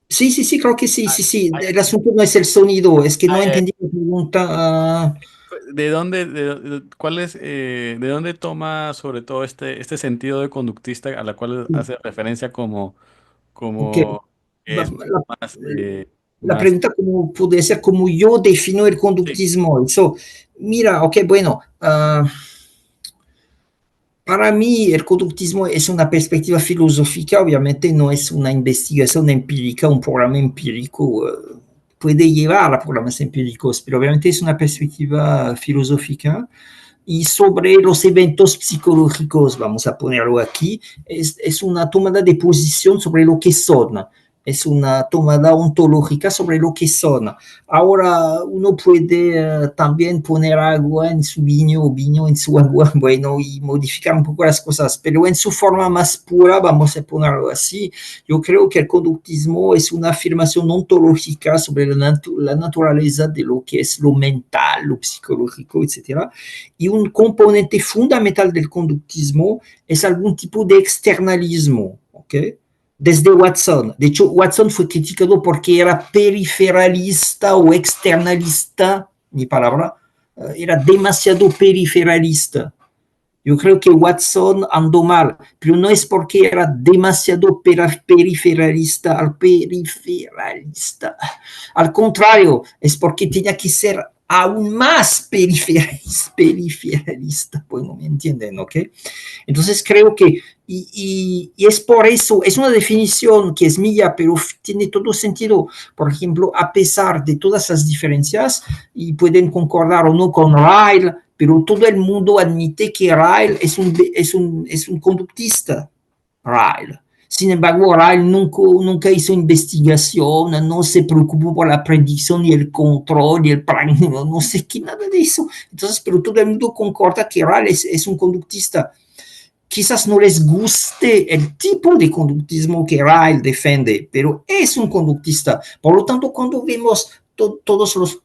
Sí, creo que sí, Ah, sí. ah, El asunto no es el sonido, es que no ya. entendí la pregunta. ¿De dónde, cuál es, de dónde toma sobre todo este sentido de conductista a la cual hace referencia Ok. como que es La, más, la más, pregunta como puede ser como yo defino el sí, conductismo. Eso, mira, ok, bueno, para mí el conductismo es una perspectiva filosófica, obviamente no es una investigación empírica, un programa empírico. Puede llevar a programas empíricos, pero obviamente es una perspectiva filosófica y sobre los eventos psicológicos, vamos a ponerlo aquí, es una tomada de posición sobre lo que son. es una tomada ontológica sobre lo que son. Ahora uno puede también poner agua en su vino o vino en su agua, bueno, y modificar un poco las cosas, pero en su forma más pura, vamos a ponerlo así, yo creo que el conductismo es una afirmación ontológica sobre la naturaleza de lo que es lo mental, lo psicológico, etcétera. Y un componente fundamental del conductismo es algún tipo de externalismo, ¿ok? Desde Watson. De hecho, Watson fue criticado porque era periferalista o externalista, mi palabra, era demasiado periferalista. Yo creo que Watson andó mal, pero no es porque era demasiado periferalista periferalista. Al contrario, es porque tenía que ser aún más periferalista. Bueno, me entienden, ¿ok? Entonces creo que, y es por eso, es una definición que es mía, pero tiene todo sentido. Por ejemplo, a pesar de todas las diferencias, y pueden concordar o no con Ryle, pero todo el mundo admite que Ryle es un conductista. Ryle. Sin embargo, Ryle nunca hizo investigación, no se preocupó por la predicción y el control y el plan, no sé qué, nada de eso. Entonces, pero todo el mundo concorda que Ryle es un conductista. Quizás no les guste el tipo de conductismo que Ryle defiende, pero es un conductista. Por lo tanto, cuando vemos todos los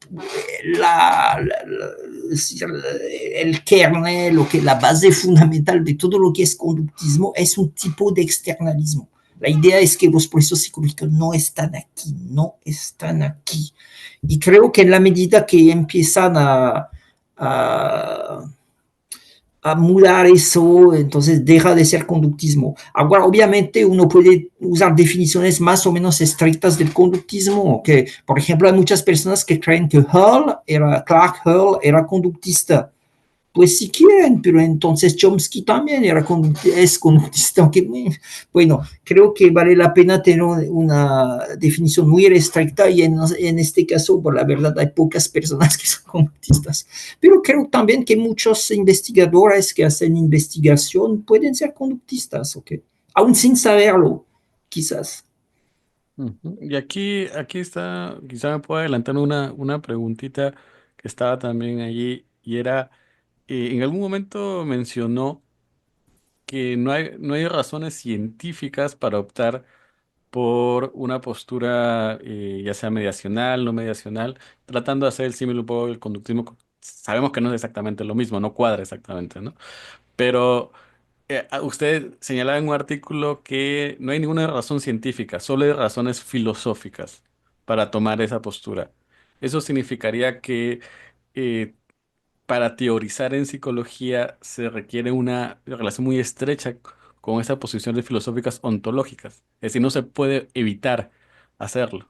el kernel, lo que la base fundamental de todo lo que es conductismo es un tipo de externalismo. La idea es que los procesos psicológicos no están aquí, no están aquí. Y creo que en la medida que empiezan a mudar eso, entonces deja de ser conductismo. Ahora, obviamente, uno puede usar definiciones más o menos estrictas del conductismo, que, por ejemplo, hay muchas personas que creen que Clark Hull era conductista. Pues si quieren, pero entonces Chomsky también es conductista, aunque, bueno, creo que vale la pena tener una definición muy restricta y en este caso, por la verdad, hay pocas personas que son conductistas. Pero creo también que muchos investigadores que hacen investigación pueden ser conductistas, ¿ok? Aún sin saberlo, quizás. Ujú. Y aquí está, quizá me puedo adelantar una preguntita que estaba también allí, y era, en algún momento mencionó que no hay razones científicas para optar por una postura, ya sea mediacional, no mediacional, tratando de hacer el símil un poco del conductismo. Sabemos que no es exactamente lo mismo, no cuadra exactamente, ¿no? Pero usted señalaba en un artículo que no hay ninguna razón científica, solo hay razones filosóficas para tomar esa postura. Eso significaría que eh, para teorizar en psicología se requiere una relación muy estrecha con esas posiciones filosóficas ontológicas. Es decir, no se puede evitar hacerlo.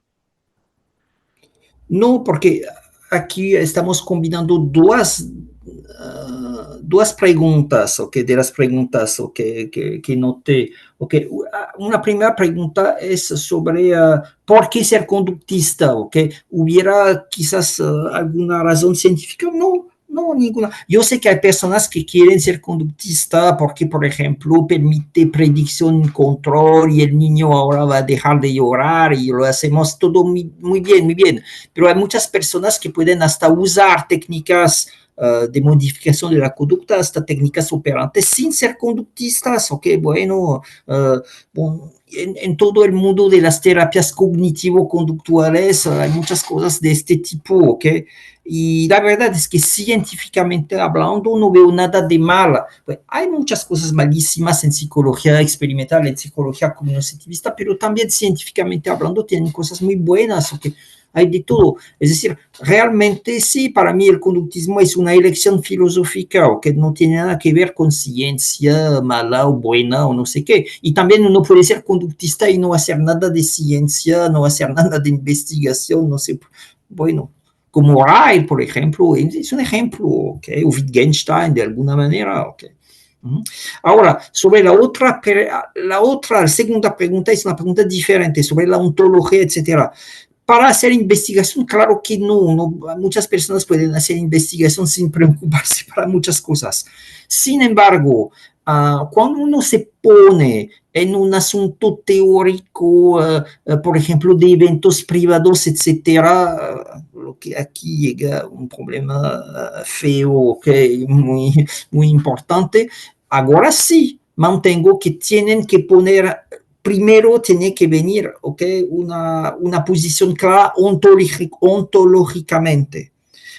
No, porque aquí estamos combinando duas preguntas, okay, de las preguntas que noté. Okay. Una primera pregunta es sobre por qué ser conductista. Okay. ¿Hubiera quizás alguna razón científica? No, no, ninguna. Yo sé que hay personas que quieren ser conductista porque, por ejemplo, permite predicción, control y el niño ahora va a dejar de llorar y lo hacemos todo muy bien, muy bien. Pero hay muchas personas que pueden hasta usar técnicas de modificación de la conducta, hasta técnicas operantes sin ser conductistas, ok, bueno, en todo el mundo de las terapias cognitivo-conductuales hay muchas cosas de este tipo, ok, y la verdad es que científicamente hablando no veo nada de mal. Hay muchas cosas malísimas en psicología experimental, en psicología cognitivista, pero también científicamente hablando tienen cosas muy buenas, okay. Hay de todo. Es decir, realmente sí, para mí el conductismo es una elección filosófica o que no tiene nada que ver con ciencia mala o buena o no sé qué. Y también uno puede ser conductista y no hacer nada de ciencia, no hacer nada de investigación, no sé. Bueno, como Ryle, por ejemplo, es un ejemplo, ¿okay? O Wittgenstein de alguna manera, ¿okay? Ahora, sobre la segunda pregunta es una pregunta diferente sobre la ontología, etcétera. Para hacer investigación, claro que no, muchas personas pueden hacer investigación sin preocuparse para muchas cosas. Sin embargo, cuando uno se pone en un asunto teórico, por ejemplo, de eventos privados, etcétera, lo que aquí llega un problema feo, okay, muy importante. Ahora sí, mantengo que tienen que poner, primero tiene que venir, okay, una posición clara ontológicamente.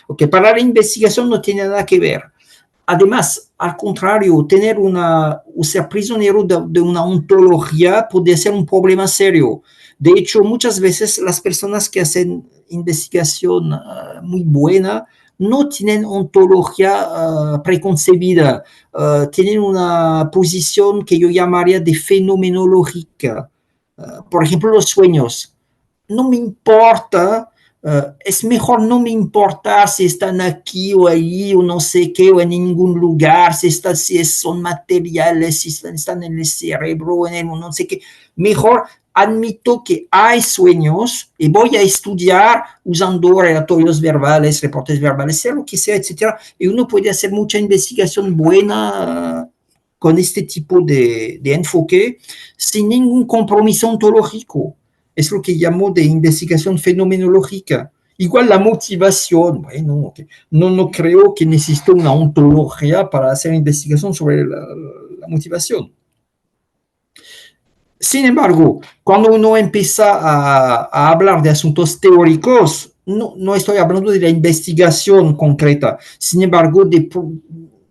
Okay, para la investigación no tiene nada que ver. Además, al contrario, tener o ser prisionero de una ontología puede ser un problema serio. De hecho, muchas veces las personas que hacen investigación muy buena no tienen ontología preconcebida, tienen una posición que yo llamaría de fenomenológica. Por ejemplo, los sueños. No me importa, es mejor no me importa si están aquí o allí o no sé qué o en ningún lugar, si son materiales, si están en el cerebro o en el no sé qué. Mejor admito que hay sueños y voy a estudiar usando relatorios verbales, reportes verbales, sea lo que sea, etcétera. Y uno puede hacer mucha investigación buena con este tipo de enfoque sin ningún compromiso ontológico. Es lo que llamo de investigación fenomenológica. Igual la motivación, bueno, okay. No creo que necesite una ontología para hacer investigación sobre la motivación. Sin embargo, cuando uno empieza a hablar de asuntos teóricos, no estoy hablando de la investigación concreta, sin embargo,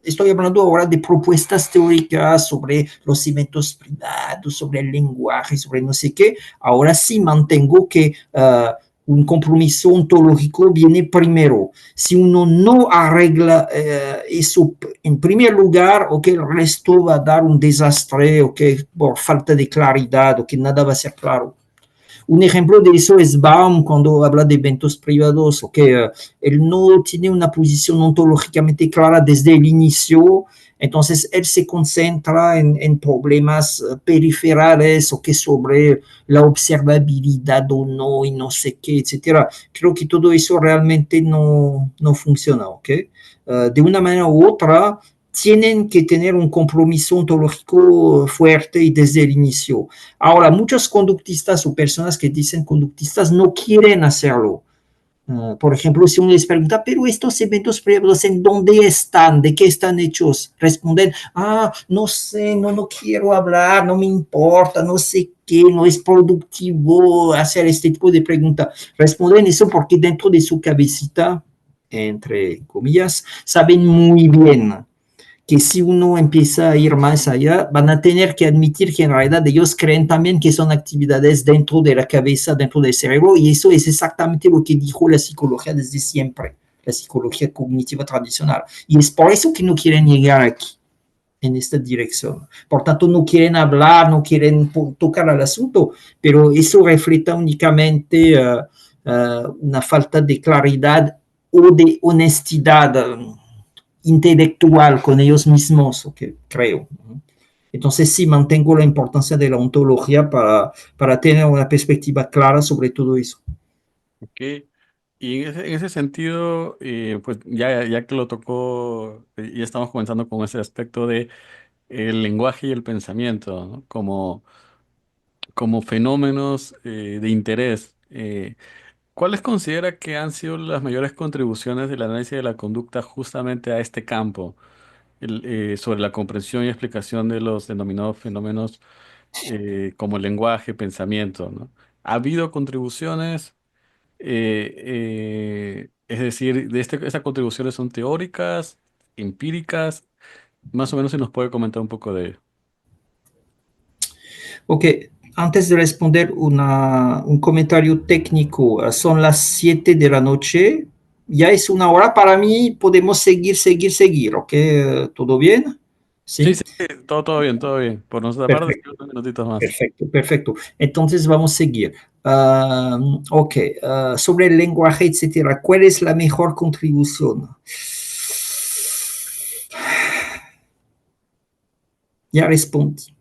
estoy hablando ahora de propuestas teóricas sobre los eventos privados, sobre el lenguaje, sobre no sé qué. Ahora sí mantengo que un compromiso ontológico viene primero. Si uno no arregla eso en primer lugar, o que el resto va a dar un desastre, o que por falta de claridad, o que nada va a ser claro. Un ejemplo de eso es Baum cuando habla de eventos privados, o que él no tiene una posición ontológicamente clara desde el inicio, entonces él se concentra en problemas periferales o que sobre la observabilidad o no y no sé qué, etcétera. Creo que todo eso realmente no funciona, ¿ok? De una manera u otra, tienen que tener un compromiso ontológico fuerte y desde el inicio. Ahora, muchos conductistas o personas que dicen conductistas no quieren hacerlo. Por ejemplo, si uno les pregunta, pero estos eventos privados, ¿en dónde están? ¿De qué están hechos? Responden, no sé, no quiero hablar, no me importa, no sé qué, no es productivo hacer este tipo de pregunta. Responden eso porque dentro de su cabecita, entre comillas, saben muy bien que si uno empieza a ir más allá, van a tener que admitir que en realidad ellos creen también que son actividades dentro de la cabeza, dentro del cerebro, y eso es exactamente lo que dijo la psicología desde siempre, la psicología cognitiva tradicional. Y es por eso que no quieren llegar aquí, en esta dirección. Por tanto, no quieren hablar, no quieren tocar al asunto, pero eso refleja únicamente una falta de claridad o de honestidad intelectual con ellos mismos, okay, creo. Entonces sí mantengo la importancia de la ontología para tener una perspectiva clara sobre todo eso. Ok. Y en ese sentido, pues ya que lo tocó, ya estamos comenzando con ese aspecto de el lenguaje y el pensamiento, ¿no? Como fenómenos de interés. ¿Cuáles considera que han sido las mayores contribuciones del análisis de la conducta justamente a este campo, sobre la comprensión y explicación de los denominados fenómenos como lenguaje, pensamiento, ¿no? ¿Ha habido contribuciones? Es decir, estas contribuciones son teóricas, empíricas, más o menos si nos puede comentar un poco de ello. Ok, antes de responder un comentario técnico, son las 7 de la noche, ya es una hora para mí, podemos seguir, ¿ok? ¿Todo bien? Sí, ¿Sí? sí, todo bien, todo bien. Por nuestra parte, Perfecto. unos minutitos más. Perfecto. Entonces vamos a seguir. Ok, sobre el lenguaje, etcétera. ¿Cuál es la mejor contribución? Ya respondí.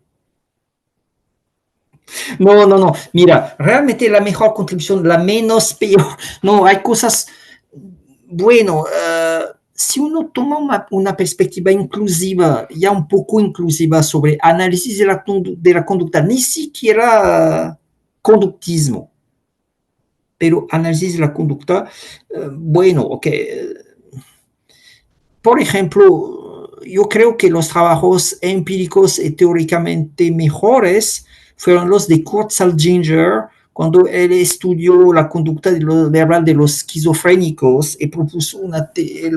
No. Mira, realmente la mejor contribución, la menos peor. No, hay cosas, bueno, si uno toma una perspectiva inclusiva, ya un poco inclusiva sobre análisis de la conducta, ni siquiera conductismo, pero análisis de la conducta, bueno, ok. Por ejemplo, yo creo que los trabajos empíricos y teóricamente mejores fueron los de Kurt Salzinger, cuando él estudió la conducta verbal de los esquizofrénicos y él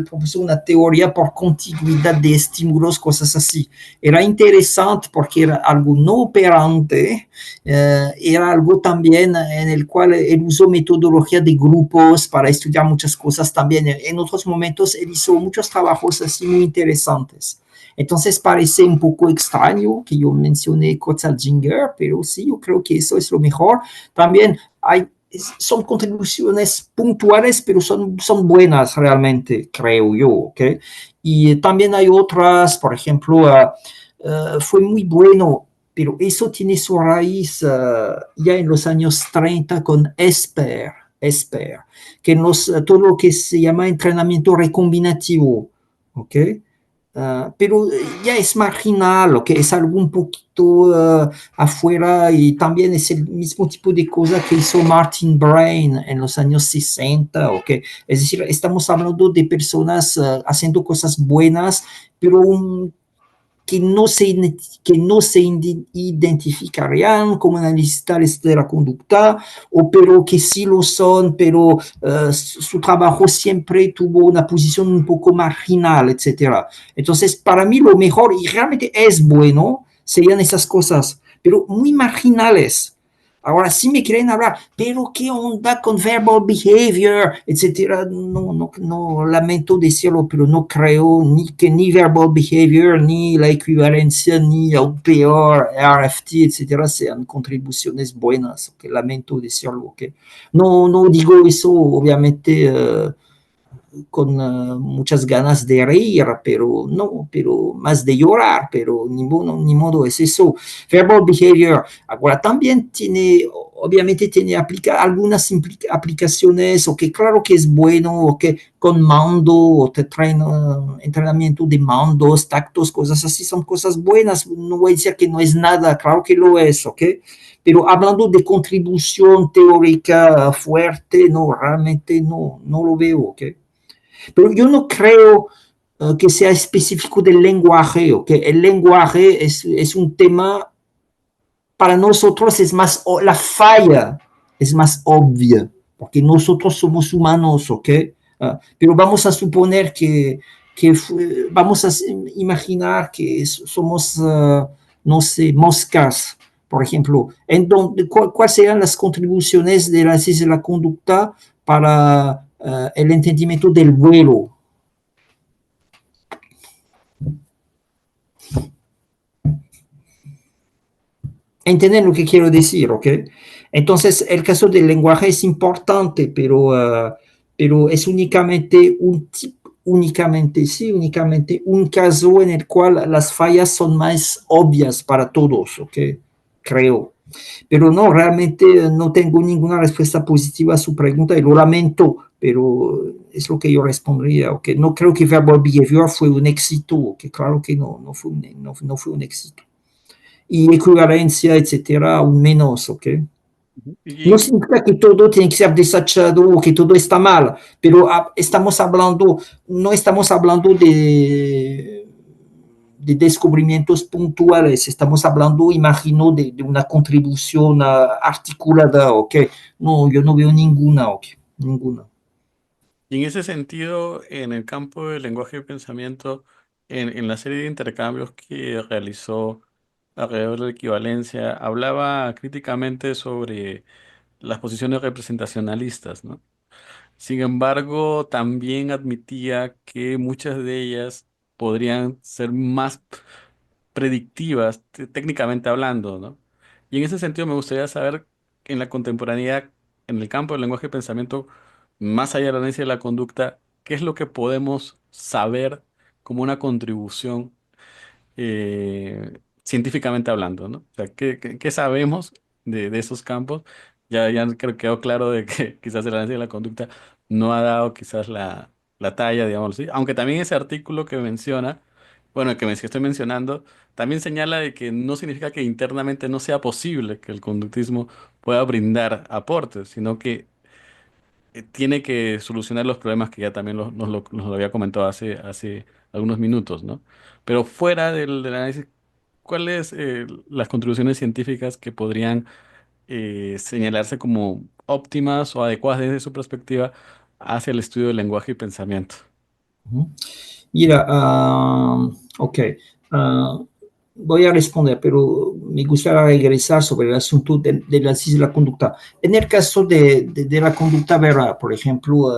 propuso una teoría por continuidad de estímulos, cosas así. Era interesante porque era algo no operante, era algo también en el cual él usó metodología de grupos para estudiar muchas cosas también. En otros momentos él hizo muchos trabajos así muy interesantes. Entonces parece un poco extraño que yo mencione Kotzinger, pero sí, yo creo que eso es lo mejor. También son contribuciones puntuales, pero son buenas realmente, creo yo. ¿Okay? Y también hay otras, por ejemplo, fue muy bueno, pero eso tiene su raíz ya en los años 30 con Esper, que todo lo que se llama entrenamiento recombinativo, ¿ok? Pero ya es marginal, que es algo un poquito afuera y también es el mismo tipo de cosa que hizo Martin Brain en los años 60, ¿ok? Es decir, estamos hablando de personas haciendo cosas buenas, pero que no se identificarían como analistas de la conducta, o pero que sí lo son, pero su trabajo siempre tuvo una posición un poco marginal, etcétera. Entonces, para mí lo mejor, y realmente es bueno, serían esas cosas, pero muy marginales. Ahora sí me quieren hablar, pero ¿qué onda con verbal behavior, etcétera? No, no, no, lamento decirlo, pero no creo ni que ni verbal behavior, ni la equivalencia, ni el peor RFT, etcétera, sean contribuciones buenas. Okay? Lamento decirlo. Okay? No, no digo eso, obviamente. Con muchas ganas de reír, pero no, pero más de llorar, pero ni modo es eso. Verbal behavior, ahora también tiene, obviamente tiene algunas aplicaciones, o que claro que es bueno, o que con mando, o te traen entrenamiento de mandos, tactos, cosas así, son cosas buenas, no voy a decir que no es nada, claro que lo es, ¿ok? Pero hablando de contribución teórica fuerte, no, realmente no, no lo veo, ¿ok? Pero yo no creo que sea específico del lenguaje, o que el lenguaje es un tema, para nosotros es más, la falla es más obvia, porque nosotros somos humanos, ¿ok? Pero vamos a suponer vamos a imaginar que somos, no sé, moscas, por ejemplo. Entonces, ¿cuáles serían las contribuciones de la ciencia de la conducta para el entendimiento del vuelo? Entender lo que quiero decir, ¿ok? Entonces, el caso del lenguaje es importante, pero es únicamente un tipo, únicamente, sí, únicamente un caso en el cual las fallas son más obvias para todos, ¿ok? Creo. Pero no, realmente no tengo ninguna respuesta positiva a su pregunta y lo lamento, pero es lo que yo respondría, ¿ok? No creo que Verbal Behavior fue un éxito, ¿ok? Claro que no, no fue un éxito y equivalencia, etcétera, aún menos, ¿ok? No Y significa que todo tiene que ser desechado o que todo está mal, pero estamos hablando, no estamos hablando de descubrimientos puntuales, estamos hablando, imagino, de una contribución articulada, ¿ok? No, yo no veo ninguna, ¿ok? Ninguna. Y en ese sentido, en el campo del lenguaje y pensamiento, en la serie de intercambios que realizó alrededor de la equivalencia, hablaba críticamente sobre las posiciones representacionalistas, ¿no? Sin embargo, también admitía que muchas de ellas podrían ser más predictivas, técnicamente hablando, ¿no? Y en ese sentido me gustaría saber, en la contemporaneidad, en el campo del lenguaje y pensamiento, más allá del análisis de la conducta, ¿qué es lo que podemos saber como una contribución científicamente hablando, ¿no? O sea, ¿qué sabemos de esos campos? Ya creo que quedó claro de que quizás el análisis de la conducta no ha dado quizás la la talla, digamos así. Aunque también ese artículo que menciona, bueno, que estoy mencionando, también señala de que no significa que internamente no sea posible que el conductismo pueda brindar aportes, sino que tiene que solucionar los problemas que ya también nos lo había comentado hace algunos minutos, ¿no? Pero fuera del análisis, ¿cuáles las contribuciones científicas que podrían señalarse como óptimas o adecuadas desde su perspectiva hacia el estudio del lenguaje y pensamiento? Ujú. Mira, ok, ah, voy a responder, pero me gustaría regresar sobre el asunto del análisis de la conducta. En el caso de la conducta verbal, por ejemplo,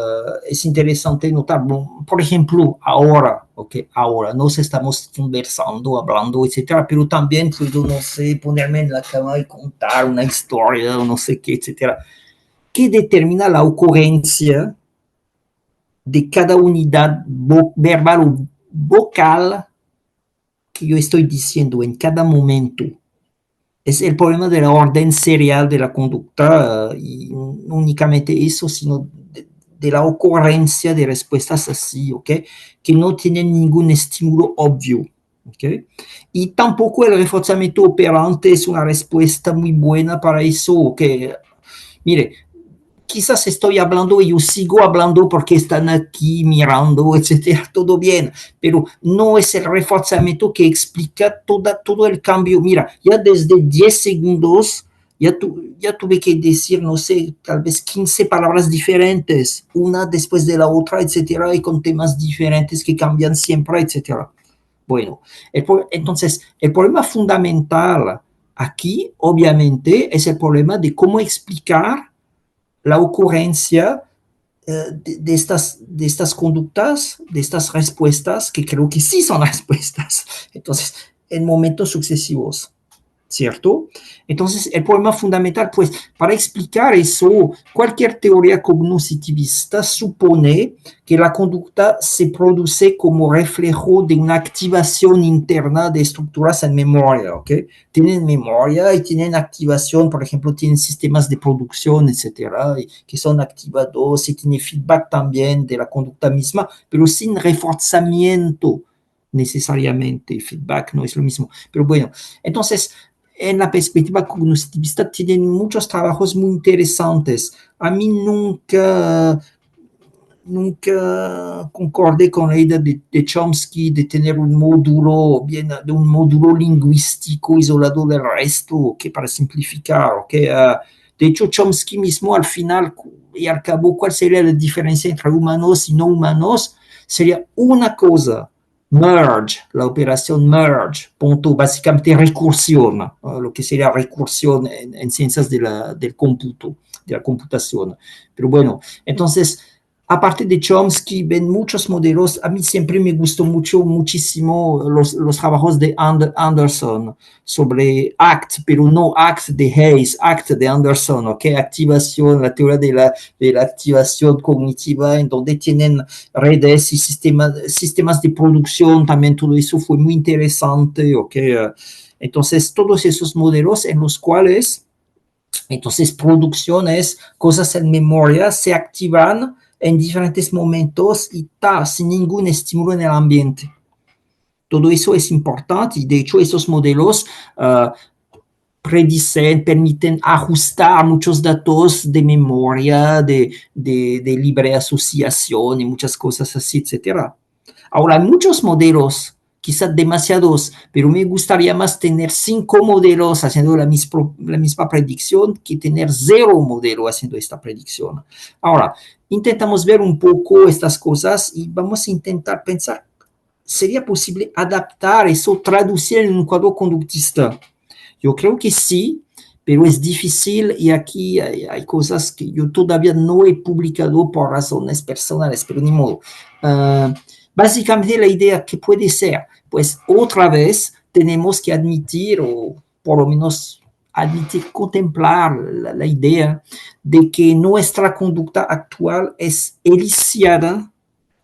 es interesante notar, bon, por ejemplo, ahora, ok, ahora nos estamos conversando, hablando, etcétera, pero también puedo, no sé, ponerme en la cama y contar una historia o no sé qué, etcétera, que determina la ocurrencia de cada unidad verbal o vocal que yo estoy diciendo en cada momento. Es el problema de la orden serial de la conducta y no únicamente eso, sino de la ocurrencia de respuestas así, ¿ok? Que no tienen ningún estímulo obvio, ¿ok? Y tampoco el reforzamiento operante es una respuesta muy buena para eso, ¿ok? Mire, quizás estoy hablando y yo sigo hablando porque están aquí mirando, etcétera, todo bien, pero no es el reforzamiento que explica todo el cambio. Mira, ya desde 10 segundos ya tuve que decir, no sé, tal vez 15 palabras diferentes, una después de la otra, etcétera, y con temas diferentes que cambian siempre, etcétera. Bueno, entonces, el problema fundamental aquí, obviamente, es el problema de cómo explicar la ocurrencia de estas conductas, de estas respuestas, que creo que sí son respuestas, entonces, en momentos sucesivos. ¿Cierto? Entonces, el problema fundamental, pues, para explicar eso, cualquier teoría cognitivista supone que la conducta se produce como reflejo de una activación interna de estructuras en memoria, ¿ok? Tienen memoria y tienen activación, por ejemplo, tienen sistemas de producción, etcétera, que son activados y tienen feedback también de la conducta misma, pero sin reforzamiento necesariamente. Feedback no es lo mismo. Pero bueno, entonces, en la perspectiva cognitivista tienen muchos trabajos muy interesantes. A mí nunca concordé con la idea de Chomsky de tener un módulo, bien, de un módulo lingüístico isolado del resto, que para simplificar, que de hecho Chomsky mismo al final y al cabo, ¿cuál sería la diferencia entre humanos y no humanos? Sería una cosa, merge, la operación merge, punto, básicamente recursión, lo que sería recursión en ciencias del cómputo, de la computación. Pero bueno, entonces, aparte de Chomsky, ven muchos modelos. A mí siempre me gustó muchísimo los trabajos de Anderson sobre ACT, pero no ACT de Hayes, ACT de Anderson, ¿ok? Activación, la teoría de la activación cognitiva, en donde tienen redes y sistemas de producción, también todo eso fue muy interesante, ¿ok? Entonces, todos esos modelos en los cuales, entonces, producciones, cosas en memoria se activan en diferentes momentos y tal, sin ningún estímulo en el ambiente. Todo eso es importante y de hecho esos modelos predicen, permiten ajustar muchos datos de memoria, de libre asociación y muchas cosas así, etcétera. Ahora, hay muchos modelos, quizás demasiados, pero me gustaría más tener 5 modelos haciendo la misma predicción que tener 0 modelos haciendo esta predicción. Ahora, intentamos ver un poco estas cosas y vamos a intentar pensar, ¿sería posible adaptar eso, traducir en un cuadro conductista? Yo creo que sí, pero es difícil y aquí hay cosas que yo todavía no he publicado por razones personales, pero ni modo. Básicamente la idea que puede ser, pues otra vez tenemos que admitir, o por lo menos admitir, contemplar la idea de que nuestra conducta actual es eliciada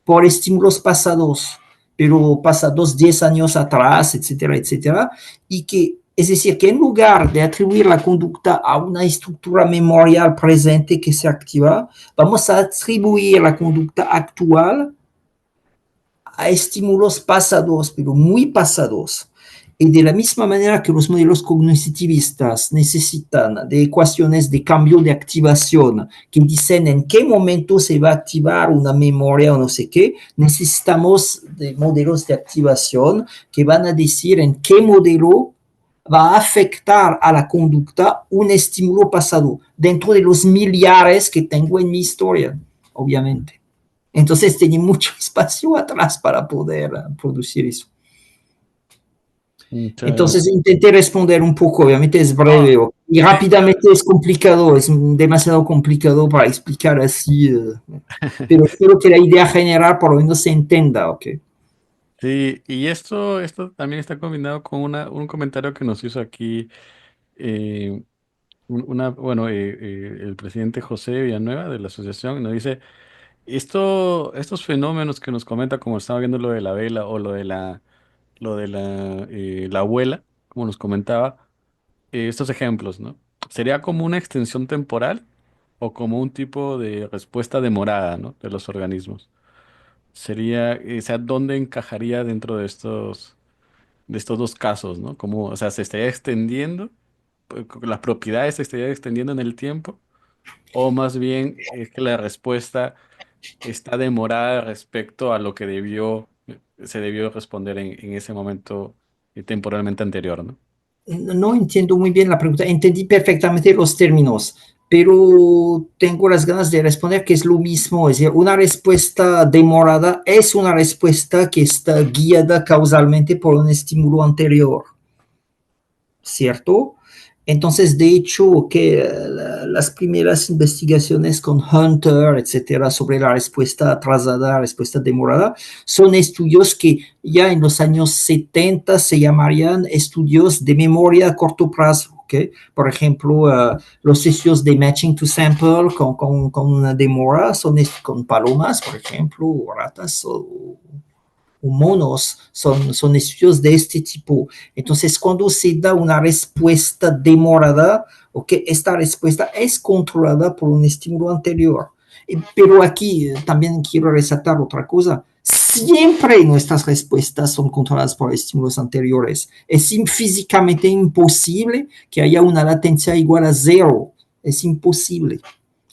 por estímulos pasados, pero pasados 10 años atrás, etcétera, etcétera, y que, es decir, que en lugar de atribuir la conducta a una estructura memorial presente que se activa, vamos a atribuir la conducta actual a estímulos pasados, pero muy pasados. Y de la misma manera que los modelos cognitivistas necesitan de ecuaciones de cambio de activación que dicen en qué momento se va a activar una memoria o no sé qué, necesitamos de modelos de activación que van a decir en qué modelo va a afectar a la conducta un estímulo pasado dentro de los millares que tengo en mi historia, obviamente. Entonces tenía mucho espacio atrás para poder producir eso. Muchas. Entonces intenté responder un poco, obviamente es breve y Sí, rápidamente es complicado, es demasiado complicado para explicar así, pero espero que la idea general por lo menos se entienda, ¿ok? sí, y esto también está combinado con un comentario que nos hizo aquí bueno, el presidente José Villanueva de la asociación nos dice, estos fenómenos que nos comenta, como estaba viendo lo de la vela o la abuela, como nos comentaba, estos ejemplos, ¿no? ¿Sería como una extensión temporal o como un tipo de respuesta demorada, ¿no? De los organismos? Sería, o sea, ¿dónde encajaría dentro de estos dos casos, ¿no? Como, o sea, se estaría extendiendo, las propiedades se estarían extendiendo en el tiempo, o más bien es que la respuesta está demorada respecto a lo que se debió responder en ese momento temporalmente anterior, ¿no? No entiendo muy bien la pregunta, entendí perfectamente los términos, pero tengo las ganas de responder que es lo mismo, es decir, una respuesta demorada es una respuesta que está guiada causalmente por un estímulo anterior. ¿Cierto? Entonces, de hecho, que las primeras investigaciones con Hunter, etcétera, sobre la respuesta atrasada, respuesta demorada, son estudios que ya en los años 70 se llamarían estudios de memoria a corto plazo. ¿Okay? Por ejemplo, los estudios de matching to sample con una demora son con palomas, por ejemplo, o ratas o monos, son estudios de este tipo. Entonces, cuando se da una respuesta demorada, okay, esta respuesta es controlada por un estímulo anterior. Pero aquí también quiero resaltar otra cosa. Siempre nuestras respuestas son controladas por estímulos anteriores. Es físicamente imposible que haya una latencia igual a cero. Es imposible.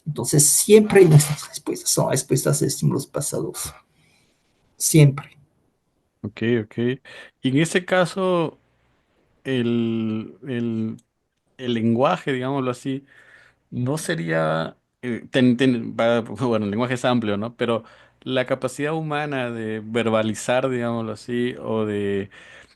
Entonces, siempre nuestras respuestas son respuestas de estímulos pasados. Siempre. Ok, ok. Y en ese caso, el, el, el lenguaje, digámoslo así, no sería, bueno, el lenguaje es amplio, ¿no? Pero la capacidad humana de verbalizar, digámoslo así, o de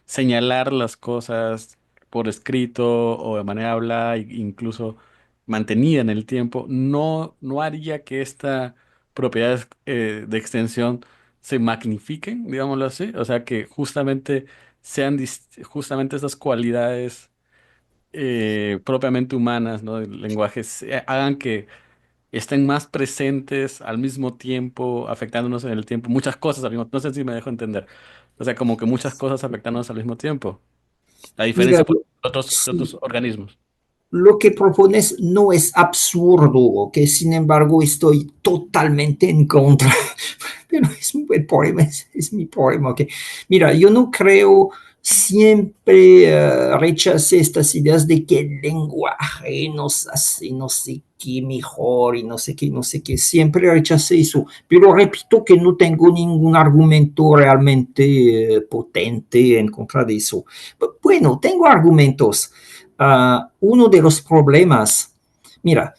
señalar las cosas por escrito o de manera hablada, incluso mantenida en el tiempo, no haría que esta propiedades de extensión se magnifiquen, digámoslo así. O sea, que justamente justamente esas cualidades propiamente humanas, ¿no? Del lenguaje, hagan que estén más presentes al mismo tiempo, afectándonos en el tiempo, muchas cosas al mismo tiempo. No sé si me dejo entender. O sea, como que muchas cosas afectándonos al mismo tiempo. A Mira, diferencia de sí, otros organismos. lo que propones no es absurdo, que sin embargo estoy totalmente en contra. Pero el problema es mi problema. Okay. Mira, yo no creo, siempre rechacé estas ideas de que el lenguaje nos hace no sé qué mejor y no sé qué, no sé qué. Siempre rechacé eso. Pero repito que no tengo ningún argumento realmente potente en contra de eso. Bueno, tengo argumentos. Uno de los problemas, mira,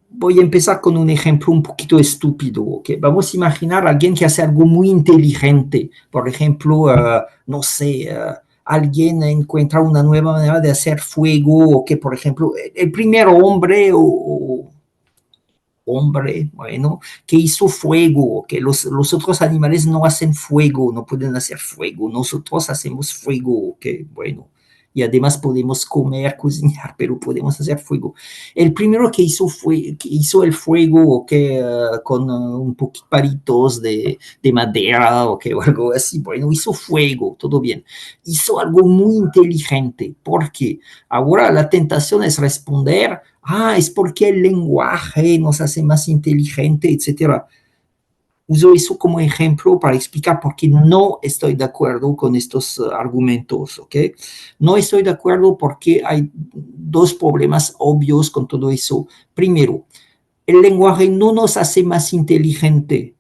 voy a empezar con un ejemplo un poquito estúpido. ¿Okay? Vamos a imaginar a alguien que hace algo muy inteligente. Por ejemplo, no sé, alguien encuentra una nueva manera de hacer fuego, o que, por ejemplo, el primer hombre o hombre, bueno, que hizo fuego, que los otros animales no hacen fuego, no pueden hacer fuego, nosotros hacemos fuego, que bueno, y además podemos comer, cocinar, pero podemos hacer fuego. El primero que hizo el fuego, que con un poquito palitos de madera o que o algo así, bueno, hizo fuego, todo bien. Hizo algo muy inteligente, porque ahora la tentación es responder es porque el lenguaje nos hace más inteligente, etcétera. uso eso como ejemplo para explicar por qué no estoy de acuerdo con estos argumentos, ¿ok? No estoy de acuerdo porque hay dos problemas obvios con todo eso. Primero, el lenguaje no nos hace más inteligente,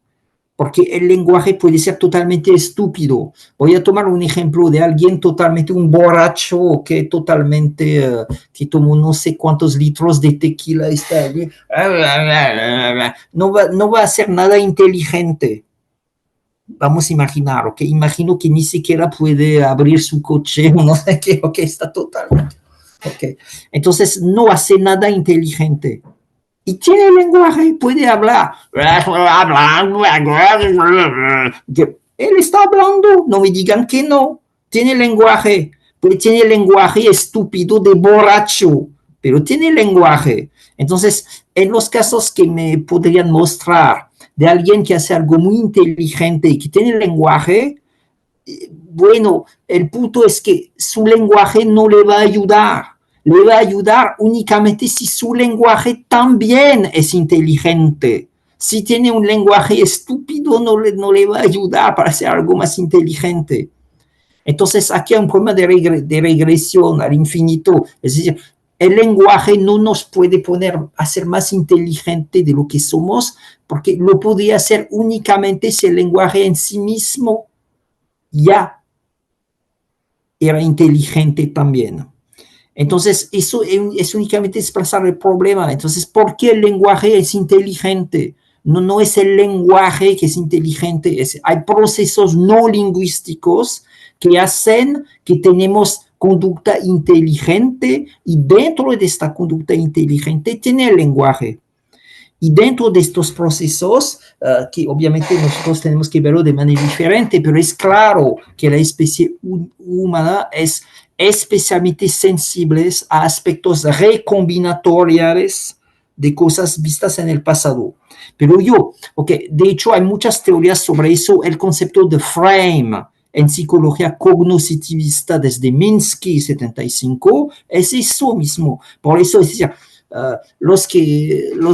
porque el lenguaje puede ser totalmente estúpido. Voy a tomar un ejemplo de alguien totalmente, un borracho que totalmente, que tomó no sé cuántos litros de tequila, está allí, no va a hacer nada inteligente. Vamos a imaginar, ¿ok? Imagino que ni siquiera puede abrir su coche, no sé qué, ok, está totalmente, ok. Entonces no hace nada inteligente y tiene lenguaje, puede hablar. Él está hablando, no me digan que no. Tiene lenguaje, pues tiene lenguaje estúpido de borracho, pero tiene lenguaje. Entonces, en los casos que me podrían mostrar de alguien que hace algo muy inteligente y que tiene lenguaje, bueno, el punto es que su lenguaje no le va a ayudar. Le va a ayudar únicamente si su lenguaje también es inteligente. Si tiene un lenguaje estúpido, no le va a ayudar para hacer algo más inteligente. Entonces, aquí hay un problema de regresión al infinito. Es decir, el lenguaje no nos puede poner a ser más inteligente de lo que somos, porque lo podría hacer únicamente si el lenguaje en sí mismo ya era inteligente también. Entonces, eso es únicamente expresar el problema. Entonces, ¿por qué el lenguaje es inteligente? No es el lenguaje que es inteligente, hay procesos no lingüísticos que hacen que tenemos conducta inteligente y dentro de esta conducta inteligente tiene el lenguaje. Y dentro de estos procesos, que obviamente nosotros tenemos que verlo de manera diferente, pero es claro que la especie humana es especialmente sensible a aspectos recombinatoriales de cosas vistas en el pasado. Pero de hecho hay muchas teorías sobre eso, el concepto de frame en psicología cognitivista desde Minsky 75, es eso mismo. Por eso es decir, los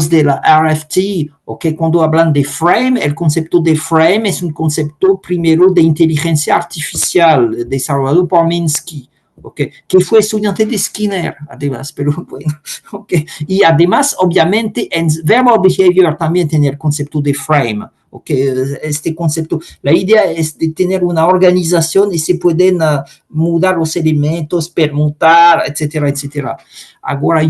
de la RFT, okay, cuando hablan de frame, el concepto de frame es un concepto primero de inteligencia artificial desarrollado por Minsky, okay, que fue estudiante de Skinner, además, pero bueno, okay. Y además, obviamente, en verbal behavior también tiene el concepto de frame. Okay, este concepto, la idea es de tener una organización y se pueden mudar los elementos, permutar, etcétera, etcétera. Ahora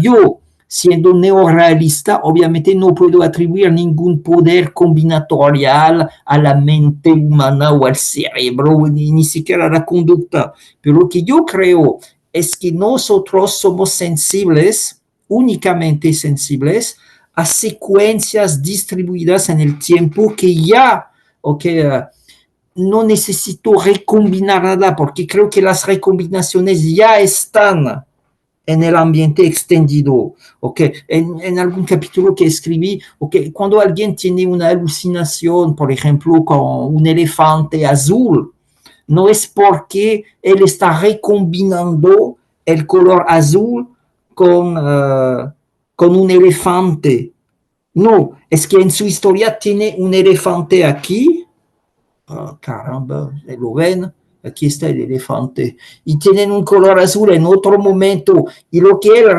siendo neorrealista, obviamente no puedo atribuir ningún poder combinatorial a la mente humana o al cerebro, ni siquiera a la conducta. Pero lo que yo creo es que nosotros somos sensibles, únicamente sensibles, a secuencias distribuidas en el tiempo que ya, no necesito recombinar nada, porque creo que las recombinaciones ya están en el ambiente extendido. Okay. En algún capítulo que escribí, cuando alguien tiene una alucinación, por ejemplo, con un elefante azul, no es porque él está recombinando el color azul con un elefante. No, es que en su historia tiene un elefante aquí. Oh, caramba, ¿lo ven? Aquí está el elefante. Y tienen un color azul en otro momento. Y lo que él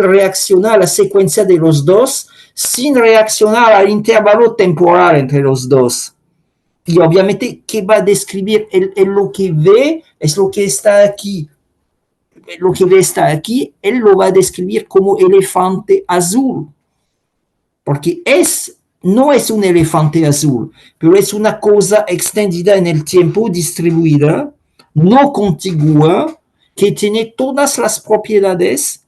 reacciona a la secuencia de los dos sin reaccionar al intervalo temporal entre los dos. Y obviamente, ¿qué va a describir? Él lo que ve es lo que está aquí. Lo que ve está aquí, él lo va a describir como elefante azul. Porque no es un elefante azul, pero es una cosa extendida en el tiempo, distribuida, no contigua, que tiene todas las propiedades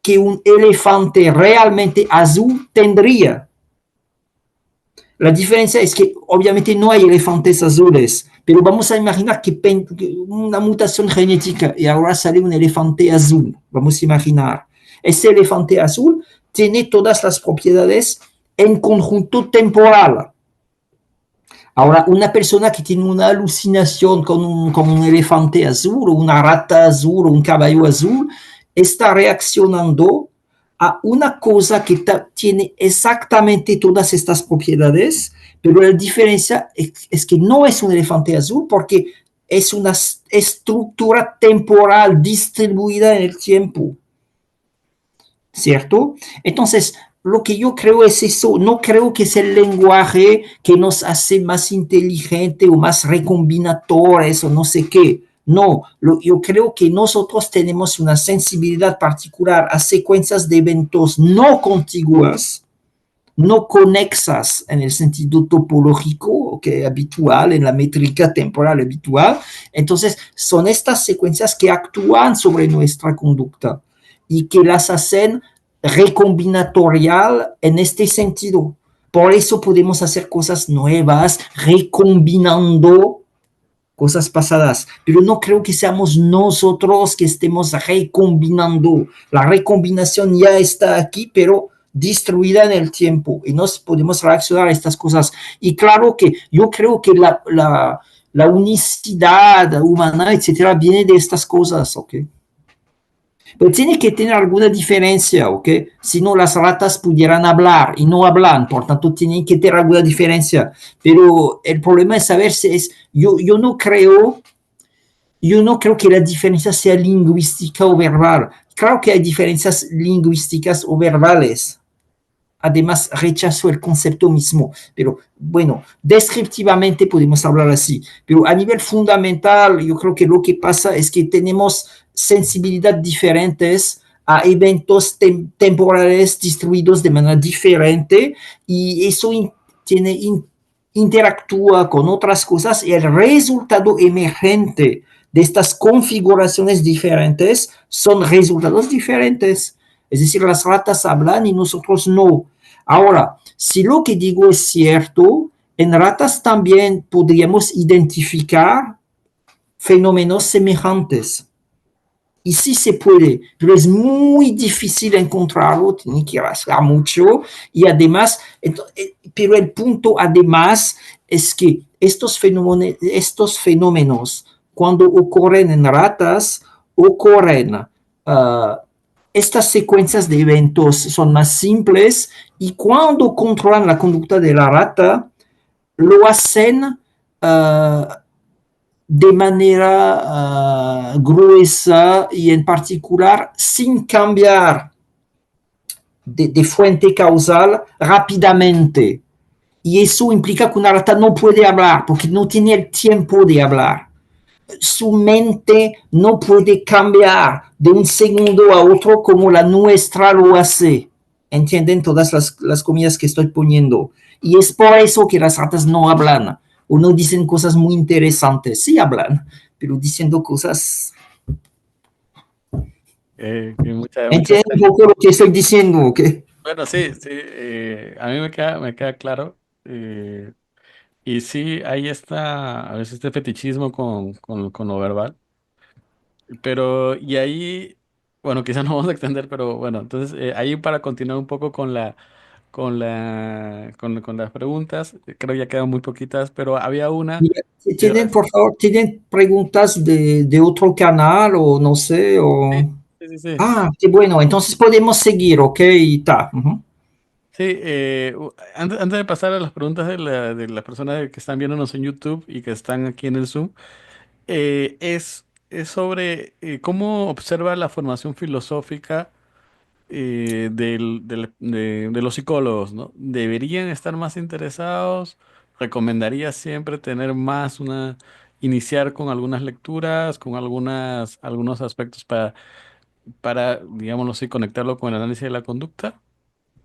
que un elefante realmente azul tendría. La diferencia es que obviamente no hay elefantes azules, pero vamos a imaginar que una mutación genética y ahora sale un elefante azul. Vamos a imaginar. Ese elefante azul tiene todas las propiedades en conjunto temporal. Ahora, una persona que tiene una alucinación con un elefante azul, o una rata azul, o un caballo azul, está reaccionando a una cosa que tiene exactamente todas estas propiedades, pero la diferencia es que no es un elefante azul porque es una estructura temporal distribuida en el tiempo, ¿cierto? Entonces, lo que yo creo es eso, no creo que es el lenguaje que nos hace más inteligente o más recombinadores o no sé qué. No, yo creo que nosotros tenemos una sensibilidad particular a secuencias de eventos no contiguas, no conexas en el sentido topológico que habitual, en la métrica temporal habitual. Entonces, son estas secuencias que actúan sobre nuestra conducta y que las hacen recombinatorial en este sentido. Por eso podemos hacer cosas nuevas recombinando cosas pasadas, pero no creo que seamos nosotros que estemos recombinando. La recombinación ya está aquí, pero distribuida en el tiempo y nos podemos reaccionar a estas cosas. Y claro que yo creo que la unicidad humana, etcétera, viene de estas cosas, ¿ok? Pero tiene que tener alguna diferencia, ¿ok? Si no, las ratas pudieran hablar y no hablan, por tanto, tienen que tener alguna diferencia. Pero el problema es saber si es, yo no creo que la diferencia sea lingüística o verbal. Claro que hay diferencias lingüísticas o verbales. Además, rechazo el concepto mismo. Pero bueno, descriptivamente podemos hablar así. Pero a nivel fundamental, yo creo que lo que pasa es que tenemos sensibilidad diferentes a eventos temporales distribuidos de manera diferente y eso tiene, interactúa con otras cosas y el resultado emergente de estas configuraciones diferentes son resultados diferentes. Es decir, las ratas hablan y nosotros no. Ahora, si lo que digo es cierto, en ratas también podríamos identificar fenómenos semejantes. Y sí se puede, pero es muy difícil encontrarlo, tiene que rascar mucho. Y además, pero el punto además es que estos fenómenos cuando ocurren en ratas, ocurren estas secuencias de eventos son más simples y cuando controlan la conducta de la rata, lo hacen de manera gruesa y en particular sin cambiar de fuente causal rápidamente. Y eso implica que una rata no puede hablar porque no tiene el tiempo de hablar. Su mente no puede cambiar de un segundo a otro como la nuestra lo hace. ¿Entienden todas las comillas que estoy poniendo? Y es por eso que las ratas no hablan o no dicen cosas muy interesantes. Sí hablan, pero diciendo cosas. Que muchas ¿Entienden un gracias. poco lo que estoy diciendo? ¿Ok? Bueno, sí, sí, a mí me queda claro. Y sí, ahí está a veces este fetichismo con lo verbal. Pero, y ahí, bueno, quizás no vamos a extender, pero bueno, entonces ahí para continuar un poco con las preguntas, creo ya quedan muy poquitas, pero había una. Si eh, tienen, por favor, tienen preguntas de otro canal o no sé, sí, o... sí, sí, sí. Ah, qué bueno, entonces podemos seguir, ¿ok? Y ta. Sí, antes de pasar a las preguntas de las personas que están viéndonos en YouTube y que están aquí en el Zoom, es sobre cómo observa la formación filosófica de los psicólogos, ¿no? ¿Deberían estar más interesados? ¿Recomendaría siempre tener iniciar con algunas lecturas, con algunos aspectos digámoslo así, conectarlo con el análisis de la conducta?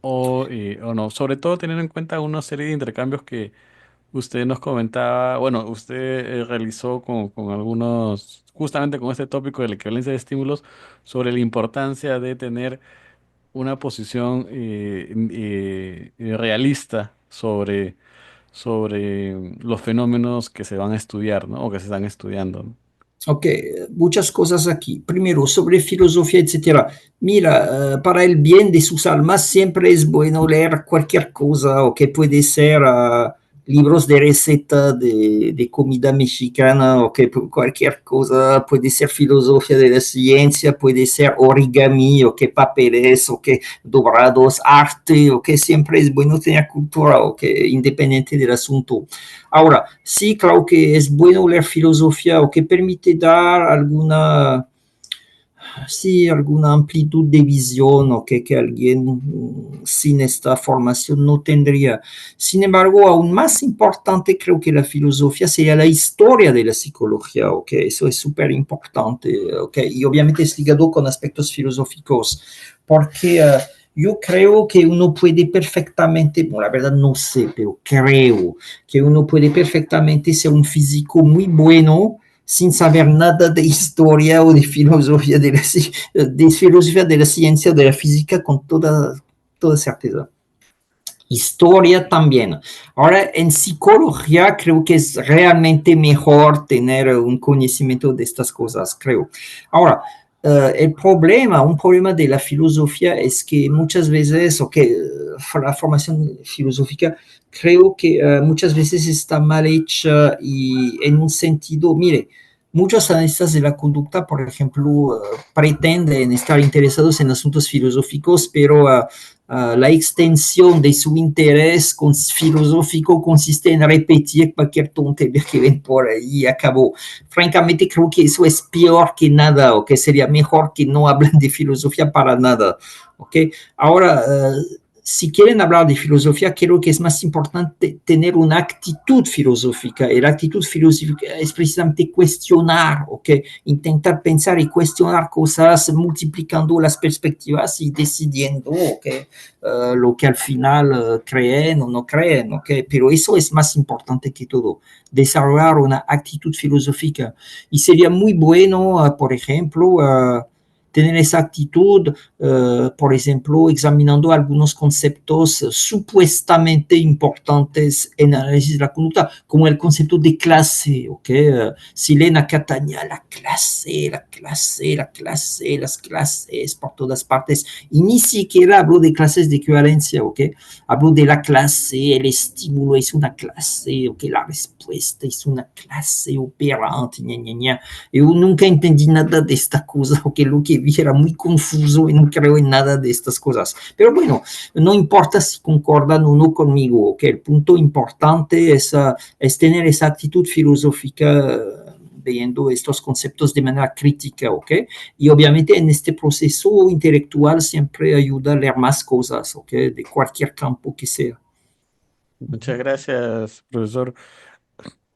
O no, sobre todo teniendo en cuenta una serie de intercambios que usted nos comentaba, bueno, usted realizó con algunos, justamente con este tópico de la equivalencia de estímulos, sobre la importancia de tener una posición realista sobre los fenómenos que se van a estudiar, ¿no? O que se están estudiando, ¿no? Ok, muchas cosas aquí. Primero, sobre filosofía, etcétera. Mira, para el bien de sus almas siempre es bueno leer cualquier cosa o que puede ser libros de receta de comida mexicana, o que cualquier cosa, puede ser filosofía de la ciencia, puede ser origami, o que papeles, o que dobrados, arte, o que siempre es bueno tener cultura, o que independiente del asunto. Ahora, sí, claro que es bueno leer filosofía, o que permite dar alguna sí, alguna amplitud de visión o que alguien sin esta formación no tendría. Sin embargo, aún más importante creo que la filosofía sería la historia de la psicología, ¿ok? Eso es súper importante, ¿ok? Y obviamente es ligado con aspectos filosóficos, porque yo creo que uno puede perfectamente, bueno, la verdad no sé, pero creo que uno puede perfectamente ser un físico muy bueno sin saber nada de historia o de filosofía de la ciencia o de la física con toda certeza. Historia también. Ahora, en psicología creo que es realmente mejor tener un conocimiento de estas cosas, creo. Ahora, un problema de la filosofía es que muchas veces, la formación filosófica, creo que muchas veces está mal hecha y en un sentido, mire, muchos analistas de la conducta, por ejemplo, pretenden estar interesados en asuntos filosóficos, pero la extensión de su interés filosófico consiste en repetir cualquier tontería que ven por ahí y acabó. Francamente, creo que eso es peor que nada, o que sería mejor que no hablen de filosofía para nada. ¿Okay? Ahora, si quieren hablar de filosofía, creo que es más importante tener una actitud filosófica. Y la actitud filosófica es precisamente cuestionar, ¿okay? Intentar pensar y cuestionar cosas, multiplicando las perspectivas y decidiendo, ¿okay? Lo que al final creen o no creen, ¿okay? Pero eso es más importante que todo, desarrollar una actitud filosófica. Y sería muy bueno, por ejemplo, tener esa actitud, por ejemplo, examinando algunos conceptos supuestamente importantes en análisis de la conducta, como el concepto de clase, ¿ok? Si leen a Catania, la clase, la clase, la clase, las clases por todas partes, y ni siquiera hablo de clases de equivalencia, ¿ok? Hablo de la clase, el estímulo es una clase, ¿ok? La respuesta es una clase operante, ña, ña, ña. Yo nunca entendí nada de esta cosa, o que lo que vi era muy confuso y no creo en nada de estas cosas. Pero bueno, no importa si concordan o no conmigo, que el punto importante es tener esa actitud filosófica viendo estos conceptos de manera crítica, ¿ok? Y obviamente en este proceso intelectual siempre ayuda a leer más cosas, ¿ok? De cualquier campo que sea. Muchas gracias, profesor.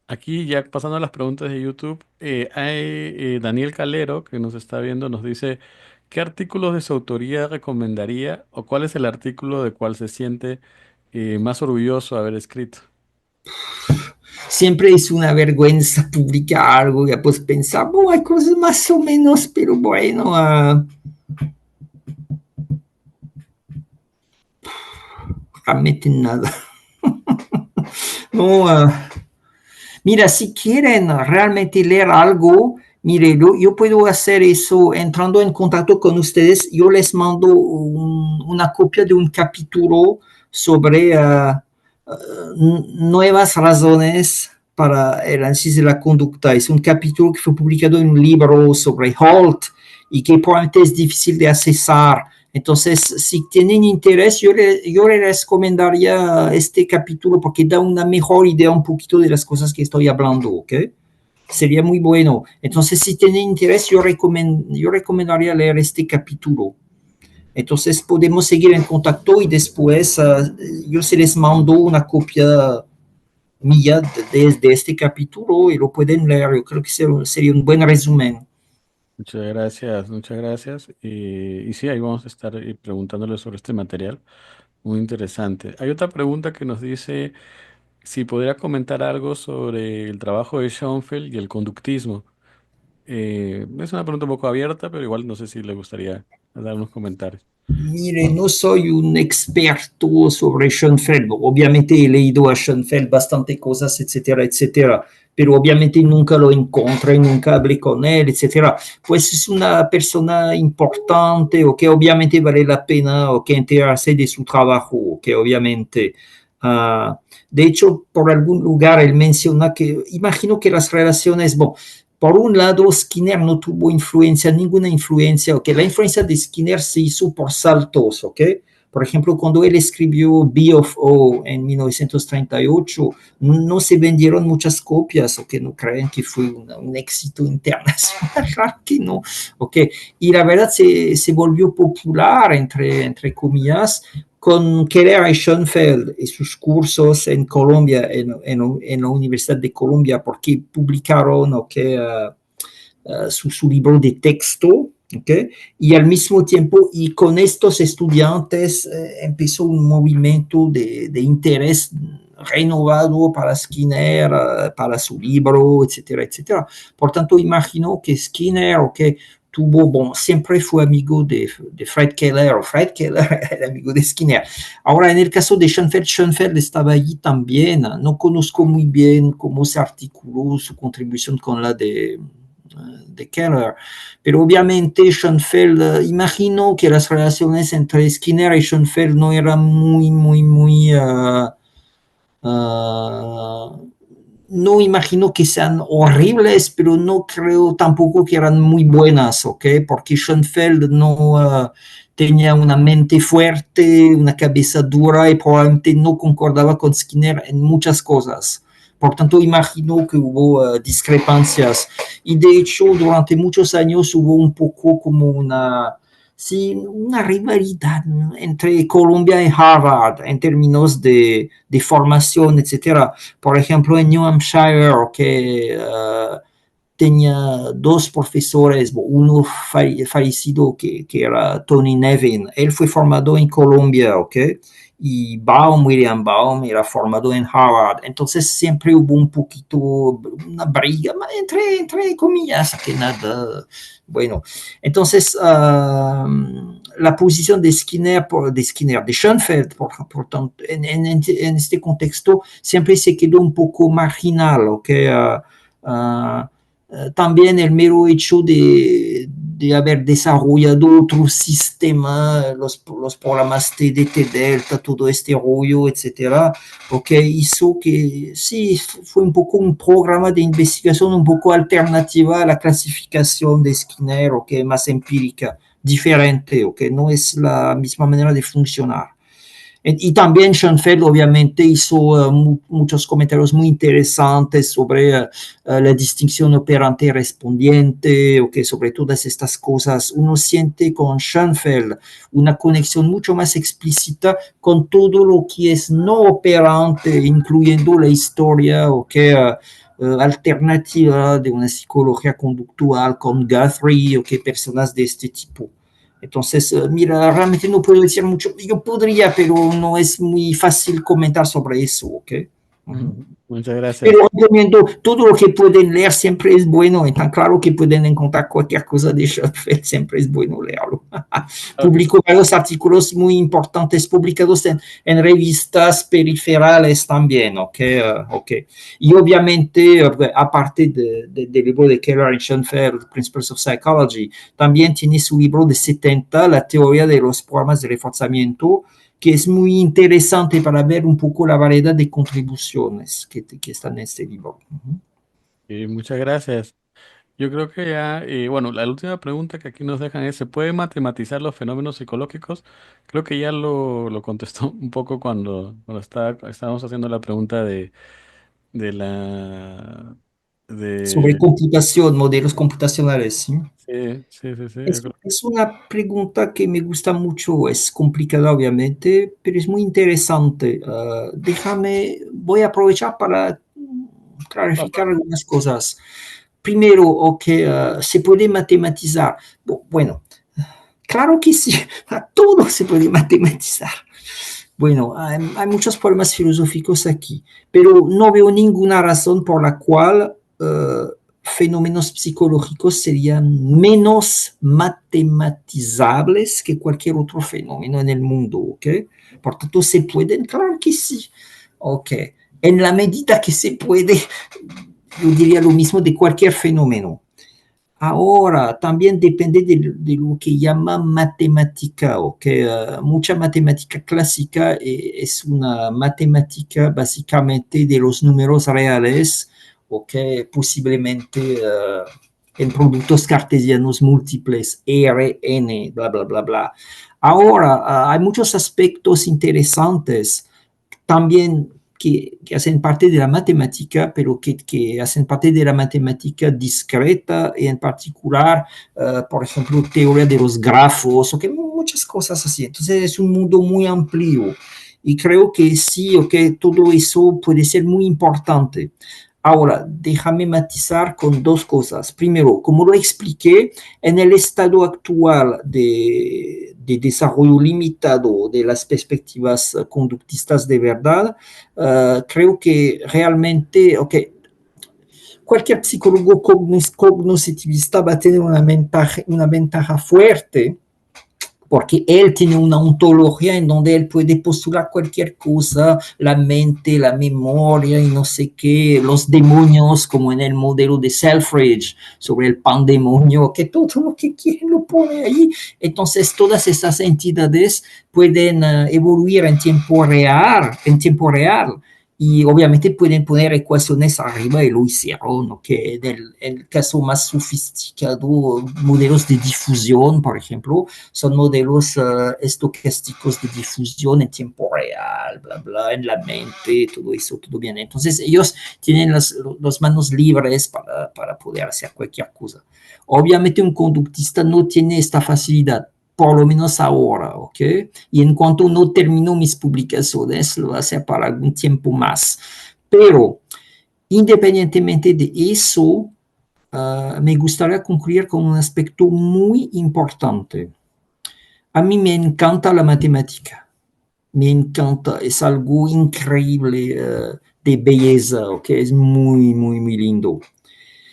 Aquí ya pasando a las preguntas de YouTube, hay Daniel Calero que nos está viendo, nos dice, ¿qué artículos de su autoría recomendaría o cuál es el artículo de cual se siente más orgulloso de haber escrito? Siempre es una vergüenza publicar algo, ya pues pensar, bueno, hay cosas más o menos, pero bueno, realmente nada. No, mira, si quieren realmente leer algo, mire, yo puedo hacer eso entrando en contacto con ustedes. Yo les mando una copia de un capítulo sobre nuevas razones para el análisis de la conducta. Es un capítulo que fue publicado en un libro sobre Holt y que probablemente es difícil de accesar. Entonces, si tienen interés, yo les recomendaría este capítulo porque da una mejor idea un poquito de las cosas que estoy hablando, ¿ok? Sería muy bueno. Entonces, si tienen interés, yo recomendaría leer este capítulo. Entonces, podemos seguir en contacto y después yo se les mando una copia mía de este capítulo y lo pueden leer. Yo creo que sería un buen resumen. Muchas gracias, muchas gracias. Y sí, ahí vamos a estar preguntándole sobre este material. Muy interesante. Hay otra pregunta que nos dice si podría comentar algo sobre el trabajo de Schoenfeld y el conductismo. Es una pregunta un poco abierta, pero igual no sé si le gustaría dar unos comentarios. Mire, no soy un experto sobre Schoenfeld. Obviamente he leído a Schoenfeld bastante cosas, etcétera, etcétera, pero obviamente nunca lo encontré, nunca hablé con él, etcétera. Pues es una persona importante o que obviamente vale la pena o que enterarse de su trabajo, o que obviamente. De hecho, por algún lugar él menciona que, imagino que las relaciones, bueno, por un lado, Skinner no tuvo influencia, ninguna influencia, ok, la influencia de Skinner se hizo por saltos, ok. Por ejemplo, cuando él escribió B of O en 1938, no se vendieron muchas copias, o que no creen que fue un éxito internacional, claro que no, ok. Y la verdad se volvió popular, entre comillas, con Keller y Schoenfeld y sus cursos en Colombia, en la Universidad de Colombia, porque publicaron okay, su libro de texto, ¿okay? Y al mismo tiempo, y con estos estudiantes empezó un movimiento de interés renovado para Skinner, para su libro, etcétera, etcétera. Por tanto, imagino que Skinner, okay, tuvo, bon, siempre fue amigo de Fred Keller, o Fred Keller era amigo de Skinner. Ahora, en el caso de Schoenfeld, Schoenfeld estaba allí también. No conozco muy bien cómo se articuló su contribución con la de Keller, pero obviamente Schoenfeld, imagino que las relaciones entre Skinner y Schoenfeld no eran muy, no imagino que sean horribles, pero no creo tampoco que eran muy buenas, ¿ok? Porque Schoenfeld no tenía una mente fuerte, una cabeza dura y probablemente no concordaba con Skinner en muchas cosas. Por tanto, imagino que hubo discrepancias. Y de hecho, durante muchos años hubo un poco como sí, una rivalidad entre Columbia y Harvard en términos de formación, etcétera. Por ejemplo, en New Hampshire, que tenía dos profesores, uno fallecido que era Tony Nevin. Él fue formado en Columbia, ¿ok? Y William Baum, era formado en Harvard. Entonces siempre hubo un poquito, una briga entre comillas, que nada, bueno. Entonces, la posición de Schoenfeld, por tanto, en este contexto, siempre se quedó un poco marginal, ¿ok? También el mero hecho de haber desarrollado otro sistema, los programas TD, Delta, todo este rollo, etcétera, porque hizo que sí, fue un poco un programa de investigación un poco alternativa a la clasificación de Skinner, o que más empírica, diferente, o que no es la misma manera de funcionar. Y también Schoenfeld obviamente hizo muchos comentarios muy interesantes sobre la distinción operante respondiente, okay, sobre todas estas cosas. Uno siente con Schoenfeld una conexión mucho más explícita con todo lo que es no operante, incluyendo la historia, okay, alternativa de una psicología conductual con Guthrie, okay, personas de este tipo. Entonces, mira, realmente no puedo decir mucho. Yo podría, pero no es muy fácil comentar sobre eso, ¿ok? Uh-huh. Muchas gracias. Pero obviamente todo lo que pueden leer siempre es bueno, y tan claro que pueden encontrar cualquier cosa de Schoenfeld, siempre es bueno leerlo. Ok. Publicó varios artículos muy importantes publicados en revistas periferales también, ¿ok? Okay. Y obviamente, aparte del libro de Keller y Schoenfeld, Principles of Psychology, también tiene su libro de 70, La teoría de los programas de reforzamiento, que es muy interesante para ver un poco la variedad de contribuciones que están en este libro. Muchas gracias. Yo creo que ya, bueno, la última pregunta que aquí nos dejan es, ¿se puede matematizar los fenómenos psicológicos? Creo que ya lo contestó un poco cuando estábamos haciendo la pregunta de la... Sobre de... computación, modelos computacionales. ¿Sí? Sí, sí, sí, sí, yo creo. Es una pregunta que me gusta mucho, es complicada obviamente, pero es muy interesante. Voy a aprovechar para clarificar algunas cosas. Primero, okay, se puede matematizar. Bueno, claro que sí, todo se puede matematizar. Bueno, hay muchos problemas filosóficos aquí, pero no veo ninguna razón por la cual fenómenos psicológicos serían menos matematizables que cualquier otro fenómeno en el mundo, ¿ok? Por tanto, se pueden, claro que sí, ¿ok? En la medida que se puede, yo diría lo mismo de cualquier fenómeno. Ahora, también depende de lo que llama matemática, ¿ok? Mucha matemática clásica es una matemática básicamente de los números reales, ¿ok? Posiblemente en productos cartesianos múltiples, R, N, bla, bla, bla, bla. Ahora, hay muchos aspectos interesantes también que hacen parte de la matemática, pero que hacen parte de la matemática discreta y en particular, por ejemplo, teoría de los grafos, o que muchas cosas así. Entonces es un mundo muy amplio y creo que sí, o que todo eso puede ser muy importante. Ahora, déjame matizar con dos cosas. Primero, como lo expliqué, en el estado actual de desarrollo limitado de las perspectivas conductistas de verdad, creo que realmente, okay, cualquier psicólogo cognitivista va a tener una ventaja fuerte porque él tiene una ontología en donde él puede postular cualquier cosa, la mente, la memoria y no sé qué, los demonios, como en el modelo de Selfridge sobre el pandemonio, que todo lo que quiere lo pone ahí. Entonces, todas esas entidades pueden evoluir en tiempo real, y obviamente pueden poner ecuaciones arriba y lo hicieron, ¿no? Que en el caso más sofisticado, modelos de difusión, por ejemplo, son modelos estocásticos de difusión en tiempo real, bla, bla, en la mente, todo eso, todo bien. Entonces ellos tienen las manos libres para poder hacer cualquier cosa. Obviamente un conductista no tiene esta facilidad, por lo menos ahora, ¿ok? Y en cuanto no termino mis publicaciones, lo voy a hacer para algún tiempo más. Pero independientemente de eso, me gustaría concluir con un aspecto muy importante. A mí me encanta la matemática, me encanta, es algo increíble de belleza, ¿ok? Es muy, muy, muy lindo.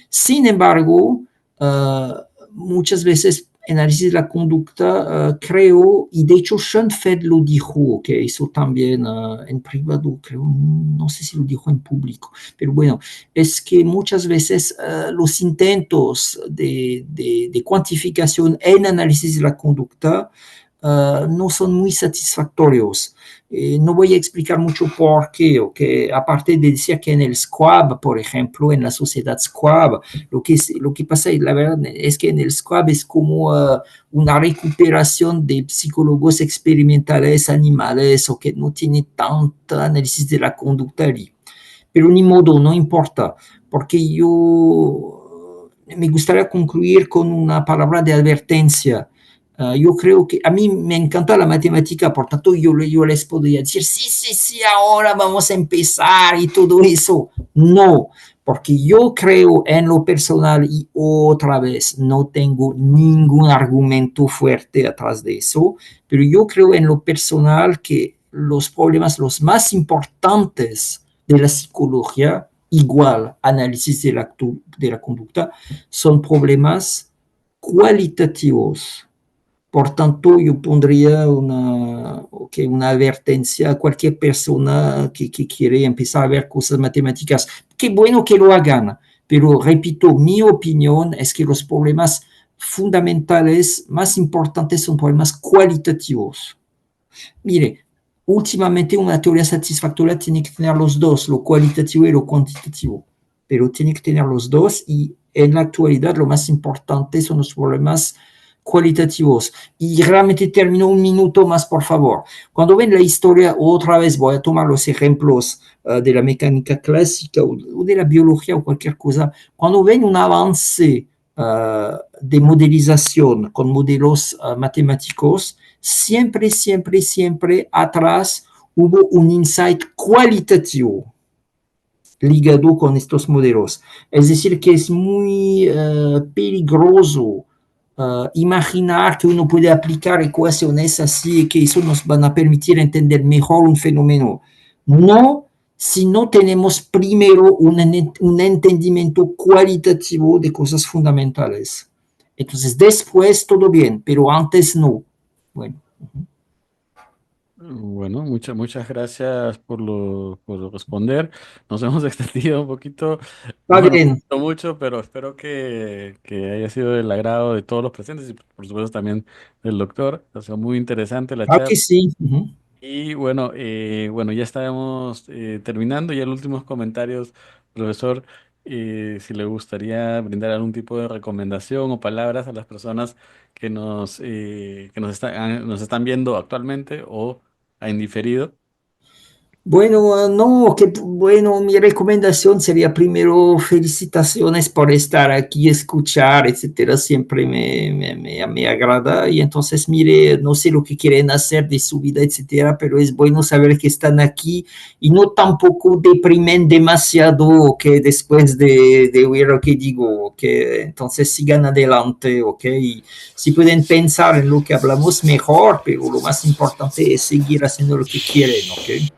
Sin embargo, muchas veces análisis de la conducta creo, y de hecho Schoenfeld lo dijo, que hizo también en privado, creo, no sé si lo dijo en público, pero bueno, es que muchas veces los intentos de cuantificación en análisis de la conducta no son muy satisfactorios. No voy a explicar mucho por qué, okay? Aparte de decir que en el SQUAB, por ejemplo, en la sociedad SQUAB, lo que pasa, la verdad, es que en el SQUAB es como una recuperación de psicólogos experimentales animales o que no tiene tanta análisis de la conducta allí. Pero ni modo, no importa, porque yo me gustaría concluir con una palabra de advertencia. Yo creo que a mí me encanta la matemática, por tanto yo les podría decir, sí, sí, sí, ahora vamos a empezar y todo eso. No, porque yo creo en lo personal y otra vez no tengo ningún argumento fuerte atrás de eso, pero yo creo en lo personal que los problemas los más importantes de la psicología, igual análisis de la conducta, son problemas cualitativos. Por tanto, yo pondría una advertencia a cualquier persona que quiere empezar a ver cosas matemáticas. Qué bueno que lo hagan, pero repito, mi opinión es que los problemas fundamentales más importantes son problemas cualitativos. Mire, últimamente una teoría satisfactoria tiene que tener los dos, lo cualitativo y lo cuantitativo, pero tiene que tener los dos y en la actualidad lo más importante son los problemas cualitativos. Y realmente termino un minuto más, por favor. Cuando ven la historia, otra vez voy a tomar los ejemplos de la mecánica clásica o de la biología o cualquier cosa, cuando ven un avance de modelización con modelos matemáticos, siempre, siempre, siempre atrás hubo un insight cualitativo ligado con estos modelos. Es decir, que es muy peligroso imaginar que uno puede aplicar ecuaciones así y que eso nos van a permitir entender mejor un fenómeno. No, si no tenemos primero un entendimiento cualitativo de cosas fundamentales. Entonces, después todo bien, pero antes no. Bueno. Bueno, muchas gracias por responder. Nos hemos extendido un poquito, Está bueno, bien. no mucho, pero espero que haya sido del agrado de todos los presentes y por supuesto también del doctor. Ha sido muy interesante la Aquí charla. sí. Ujú. Y bueno, ya estamos terminando. Ya los últimos comentarios, profesor, si le gustaría brindar algún tipo de recomendación o palabras a las personas nos están viendo actualmente o ha indiferido. Bueno, no, que bueno, mi recomendación sería primero felicitaciones por estar aquí, escuchar, etcétera. Siempre me agrada. Y entonces, mire, no sé lo que quieren hacer de su vida, etcétera, pero es bueno saber que están aquí y no tampoco deprimen demasiado, que después de oír lo que digo, que entonces sigan adelante, ¿ok? Y si pueden pensar en lo que hablamos mejor, pero lo más importante es seguir haciendo lo que quieren, ¿ok?